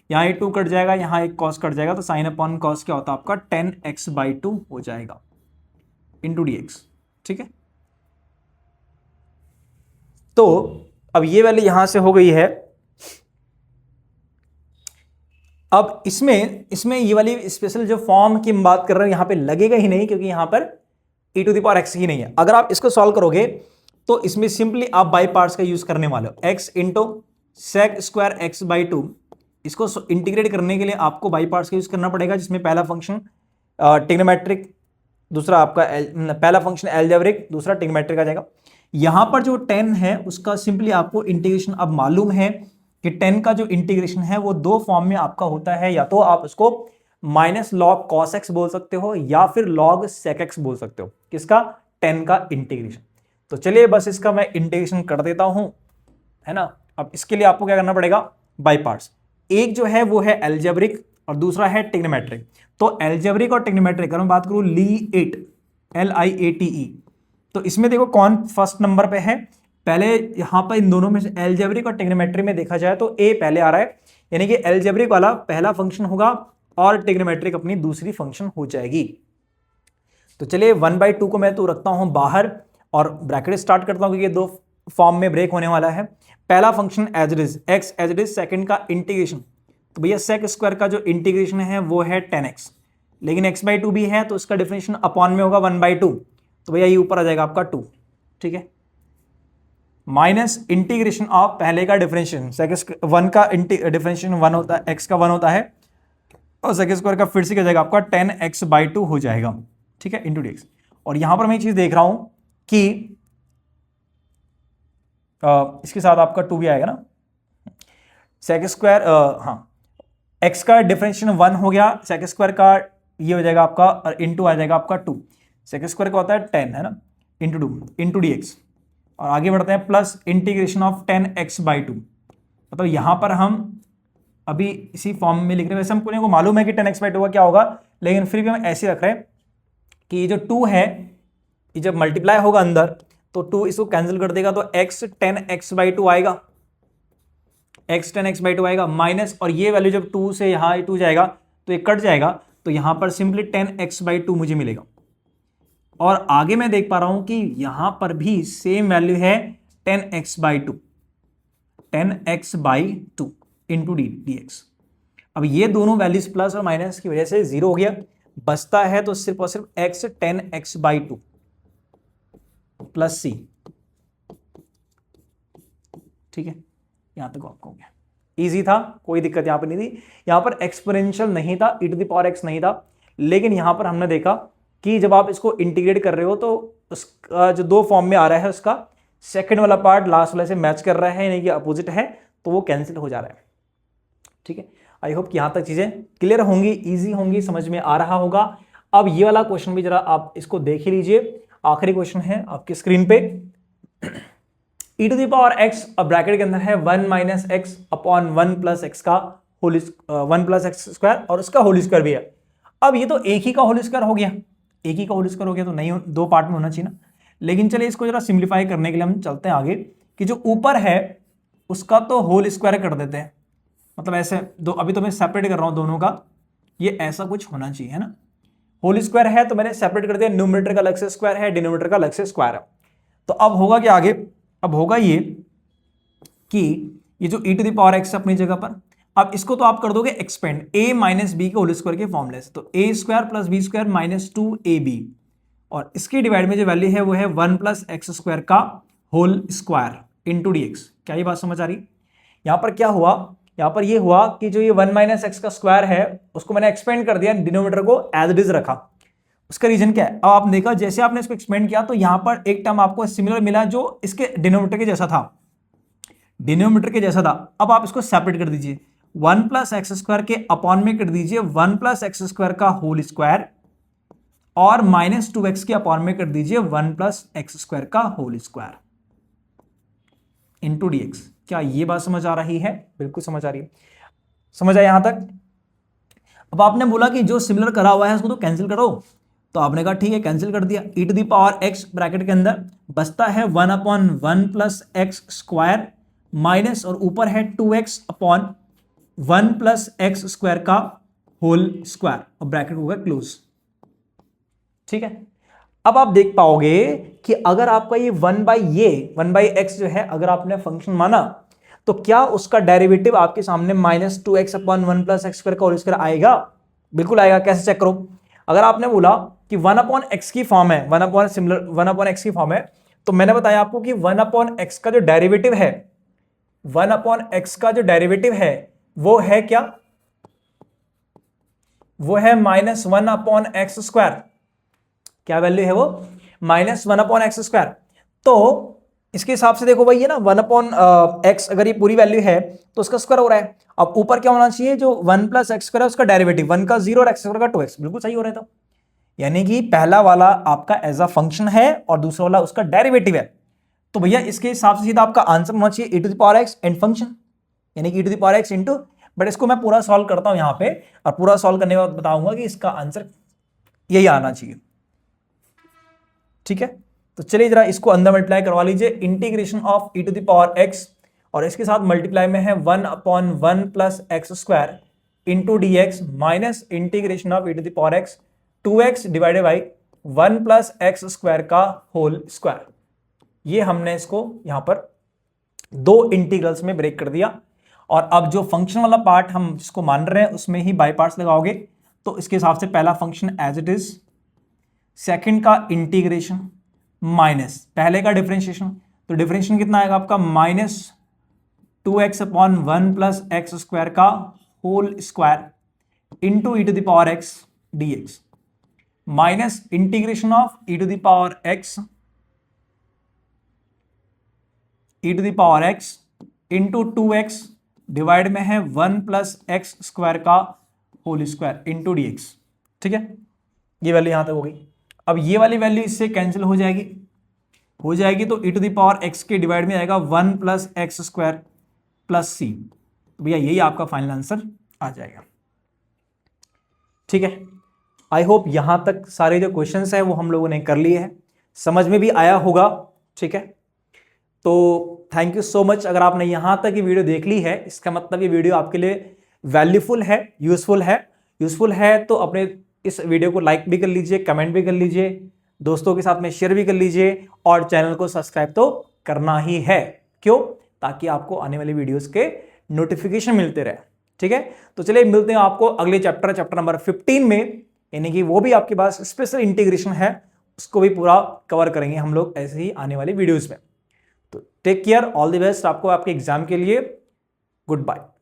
यहाँ ये 2 कट जाएगा, यहाँ एक कॉस कट जाएगा, तो साइन अपॉन कॉस क्या होता है आपका 10x/2 हो जाएगा इंटू dx। ठीक है, तो अब ये वाली यहां से हो गई है। अब इसमें ये वाली स्पेशल जो फॉर्म की हम बात कर रहे हैं, यहां पे लगेगा ही नहीं, क्योंकि यहां पर e⁻x ही नहीं है। अगर आप इसको सॉल्व करोगे तो इसमें सिंपली आप बाई पार्ट्स का यूज करने वाले हो, x इंटू sec² x/2, इसको इंटीग्रेट करने के लिए आपको बाई पार्ट्स का यूज करना पड़ेगा, जिसमें पहला फंक्शन ट्रिग्नोमेट्रिक, दूसरा आपका पहला फंक्शन एल्जेब्रिक, दूसरा ट्रिग्नोमेट्रिक आ जाएगा। यहां पर जो 10 है उसका सिंपली आपको इंटीग्रेशन अब मालूम है कि 10 का जो इंटीग्रेशन है वो 2 फॉर्म में आपका होता है, या तो आप उसको माइनस लॉग कॉस एक्स बोल सकते हो, या फिर लॉग सेक एक्स बोल सकते हो, किसका, 10 का इंटीग्रेशन। तो चलिए बस इसका मैं इंटीग्रेशन कर देता हूं, है ना। अब इसके लिए आपको क्या करना पड़ेगा, बाई पार्ट्स। एक जो है वो है एल्जेब्रिक और दूसरा है ट्रिग्नोमेट्रिक। तो एल्जेब्रिक और ट्रिग्नोमेट्रिक अगर मैं बात करूं, LIATE, तो इसमें देखो कौन फर्स्ट नंबर पे है। पहले यहां पर इन दोनों में से एल्जेब्रिक और ट्रिग्नोमेट्री में देखा जाए तो ए पहले आ रहा है, यानी कि एल्जेब्रिक वाला पहला फंक्शन होगा और ट्रिग्नोमेट्रिक अपनी दूसरी फंक्शन हो जाएगी। तो चलिए 1/2 को मैं तो रखता हूं बाहर और ब्रैकेट स्टार्ट करता हूं, क्योंकि ये 2 फॉर्म में ब्रेक होने वाला है। पहला function as it is x as it is, second का इंटीग्रेशन, तो भैया sec² का जो इंटीग्रेशन है वो है 10x, लेकिन x/2 भी है तो इसका डिफरेंशिएशन अपॉन में होगा 1/2, तो भैया ये ऊपर आ जाएगा आपका 2। ठीक है, माइनस इंटीग्रेशन ऑफ पहले का डिफरेंशिएशन, sec1 का डिफरेंशिएशन 1 होता है, x का 1 होता है, और sec² का फिर से क्या जाएगा आपका 10x/2 हो जाएगा। ठीक है, इंटू dx। और यहां पर मैं एक चीज देख रहा हूं कि इसके साथ आपका 2 भी आएगा ना, sec², हाँ, x का डिफरेंशिएशन 1 हो गया, sec² का ये हो जाएगा आपका, और इंटू आ जाएगा आपका 2, sec² का होता है 10, है ना, इंटू 2 इंटू dx। और आगे बढ़ते हैं, प्लस इंटीग्रेशन ऑफ 10x/2, मतलब यहां पर हम अभी इसी फॉर्म में लिख रहे हैं। वैसे हमको को मालूम है कि 10x/2 का क्या होगा, लेकिन फिर भी हम ऐसे रख रहे हैं कि ये जो 2 है, ये जब मल्टीप्लाई होगा अंदर तो 2 इसको कैंसिल कर देगा, तो x 10x/2 आएगा, x 10x/2 आएगा, माइनस, और ये वैल्यू जब 2 से यहां 2 जाएगा तो ये कट जाएगा, तो यहां पर सिंपली 10x/2 मुझे मिलेगा। और आगे मैं देख पा रहा हूं कि यहां पर भी सेम वैल्यू है 10x/2 इंटू dx। अब ये दोनों वैल्यूज प्लस और माइनस की वजह से 0 हो गया, बचता है तो सिर्फ और सिर्फ x 10x/2 प्लस c ठीक है, यहां तक आपको हो गया, इजी था, कोई दिक्कत यहां पर नहीं थी। यहां पर एक्सपोनेंशियल नहीं था, e to the power x नहीं था, लेकिन यहां पर हमने देखा कि जब आप इसको इंटीग्रेट कर रहे हो तो उसका जो दो फॉर्म में आ रहा है उसका सेकंड वाला पार्ट लास्ट वाले से मैच कर रहा है, यानी कि अपोजिट है, तो वो कैंसिल हो जा रहा है। ठीक है, आई होप कि यहां तक चीजें क्लियर होंगी, इजी होंगी, समझ में आ रहा होगा। अब ये वाला क्वेश्चन भी जरा आप इसको देख ही लीजिए, आखिरी क्वेश्चन है आपकी स्क्रीन पे। e to the power x अब ब्रैकेट के अंदर है 1 minus x upon 1 plus x का होल 1 प्लस एक्स स्क्वायर और उसका होल स्क्वायर भी है। अब ये तो एक ही का होल स्क्वायर हो गया, एक ही का होल स्क्वायर हो गया तो नहीं, दो पार्ट में होना चाहिए ना। लेकिन चलिए इसको जरा सिंप्लीफाई करने के लिए हम चलते हैं आगे कि जो ऊपर है उसका तो होल स्क्वायर कर देते हैं, मतलब ऐसे दो, अभी तो मैं सेपरेट कर रहा हूं दोनों का, ये ऐसा कुछ होना चाहिए है ना। होल स्क्वायर है तो मैंने सेपरेट कर दिया, न्यूमरेटर का अलग से स्क्वायर है, डिनोमिनेटर का अलग से स्क्वायर है। तो अब होगा क्या आगे, अब होगा ये कि ये जो e to the power x अपनी जगह पर, अब इसको तो आप कर दोगे एक्सपेंड a माइनस बी के होल स्क्वायर के फॉर्मूले से, तो a square plus b square minus 2ab, और इसकी डिवाइड में जो वैल्यू है वो है 1 प्लस एक्स स्क्वायर का होल स्क्वायर इंटू dx। क्या ये बात समझ आ रही? यहां पर क्या हुआ, यहां पर ये हुआ कि जो ये 1 माइनस एक्स का स्क्वायर है उसको मैंने एक्सपेंड कर दिया, डिनोमिनेटर को एज इट इज रखा। उसका रीजन क्या है, अब आपने देखा जैसे आपने इसको एक्सपेंड किया तो यहां पर एक टर्म आपको सिमिलर मिला जो इसके डिनोमिनेटर के जैसा था, डिनोमिनेटर के जैसा था। अब आप इसको सेपरेट कर दीजिए, 1 प्लस एक्स स्क्वायर के अपॉन में कर दीजिए 1 प्लस एक्स स्क्वायर का होल स्क्वायर, और माइनस 2x के अपॉन में कर दीजिए 1 प्लस एक्स स्क्वायर का होल स्क्वायर इंटू dx। क्या ये बात समझ आ रही है? बिल्कुल समझ आ रही है, समझ आया यहां तक? अब आपने बोला कि जो सिमिलर करा हुआ है उसको तो कैंसिल करो, तो आपने कहा ठीक है कैंसिल कर दिया। e to the power x bracket के अंदर बचता है 1 upon 1 plus x square minus, और ऊपर है 2x upon 1 plus x square का होल स्क्वायर, और ब्रैकेट होगा क्लोज। ठीक है, अब आप देख पाओगे कि अगर आपका ये 1 बाई एक्स जो है अगर आपने फंक्शन माना तो क्या उसका डेरिवेटिव आपके सामने minus 2x upon 1 plus x square का होल स्क्वायर आएगा? बिल्कुल आएगा। कैसे चेक करो, अगर आपने बोला कि 1 अपॉन एक्स की फॉर्म है, 1 अपॉन एक्स की फॉर्म है, तो मैंने बताया आपको कि 1 अपॉन एक्स का जो डेरिवेटिव है, 1 अपॉन एक्स का जो डेरिवेटिव है वो है क्या, वो है माइनस 1 अपॉन एक्स स्क्वायर। क्या वैल्यू है वो? Minus 1 upon x square. तो इसके हिसाब से देखो भाई, ये ना 1 अपॉन एक्स अगर ये पूरी वैल्यू है तो उसका स्क्वायर हो रहा है। अब ऊपर क्या होना चाहिए, जो 1 प्लस एक्स स्क्वायर है उसका डेरिवेटिव, 1 का 0 और एक्स स्क्वायर का 2x, बिल्कुल सही हो रहा है। तो यानी कि पहला वाला आपका एज अ फंक्शन है और दूसरा वाला उसका डेरिवेटिव है। तो भैया इसके हिसाब से सीधा आपका आंसर होना चाहिए e to the power x and function, यानी कि e to the power x into, but इसको मैं पूरा सॉल्व करता हूं यहां पे, और पूरा सॉल्व करने के बाद बताऊंगा कि इसका आंसर यही आना चाहिए। ठीक है, तो चलिए जरा इसको अंदर मल्टीप्लाई करवा लीजिए, integration of e to the power x, और इसके साथ मल्टीप्लाई में है 1 upon 1 plus x square into D x minus integration of e to the power x 2x divided by 1 plus x square का होल स्क्वायर। ये हमने इसको यहां पर दो इंटीग्रल्स में ब्रेक कर दिया, और अब जो फंक्शन वाला पार्ट हम जिसको मान रहे हैं उसमें ही बाई पार्ट्स लगाओगे, तो इसके हिसाब से पहला function as it is, second का इंटीग्रेशन माइनस पहले का डिफरेंशिएशन, तो डिफरेंशिएशन कितना आएगा आपका, minus 2x upon 1 plus x square का whole square into E to the power x dx minus integration of e to the power x into 2x divide में है 1 प्लस एक्स स्क्वायर का होल स्क्वायर इंटू dx। ठीक है, ये वैल्यू यहां तक हो गई। अब ये वाली वैल्यू इससे कैंसिल हो जाएगी, तो e to the power x के डिवाइड में आएगा 1 plus x square plus c, तो भैया यही आपका फाइनल आंसर आ जाएगा। ठीक है, आई होप यहां तक सारे जो क्वेश्चंस है वो हम लोगों ने कर लिए हैं, समझ में भी आया होगा। ठीक है, तो थैंक यू सो मच। अगर आपने यहां तक ये वीडियो देख ली है, इसका मतलब ये वीडियो आपके लिए वैल्यूफुल है, यूजफुल है तो अपने इस वीडियो को लाइक भी कर लीजिए, कमेंट भी कर लीजिए, दोस्तों के साथ में शेयर भी कर लीजिए, और चैनल को सब्सक्राइब तो करना ही है। क्यों? ताकि आपको आने वाली वीडियोस के नोटिफिकेशन मिलते रहे। ठीक है, तो चलिए मिलते हैं आपको अगले चैप्टर नंबर 15 में, यानी कि वो भी आपके पास स्पेशल इंटीग्रेशन है, उसको भी पूरा कवर करेंगे हम लोग ऐसे ही आने वाली वीडियोस में। तो take care, all the best आपको आपके एग्जाम के लिए। Good bye.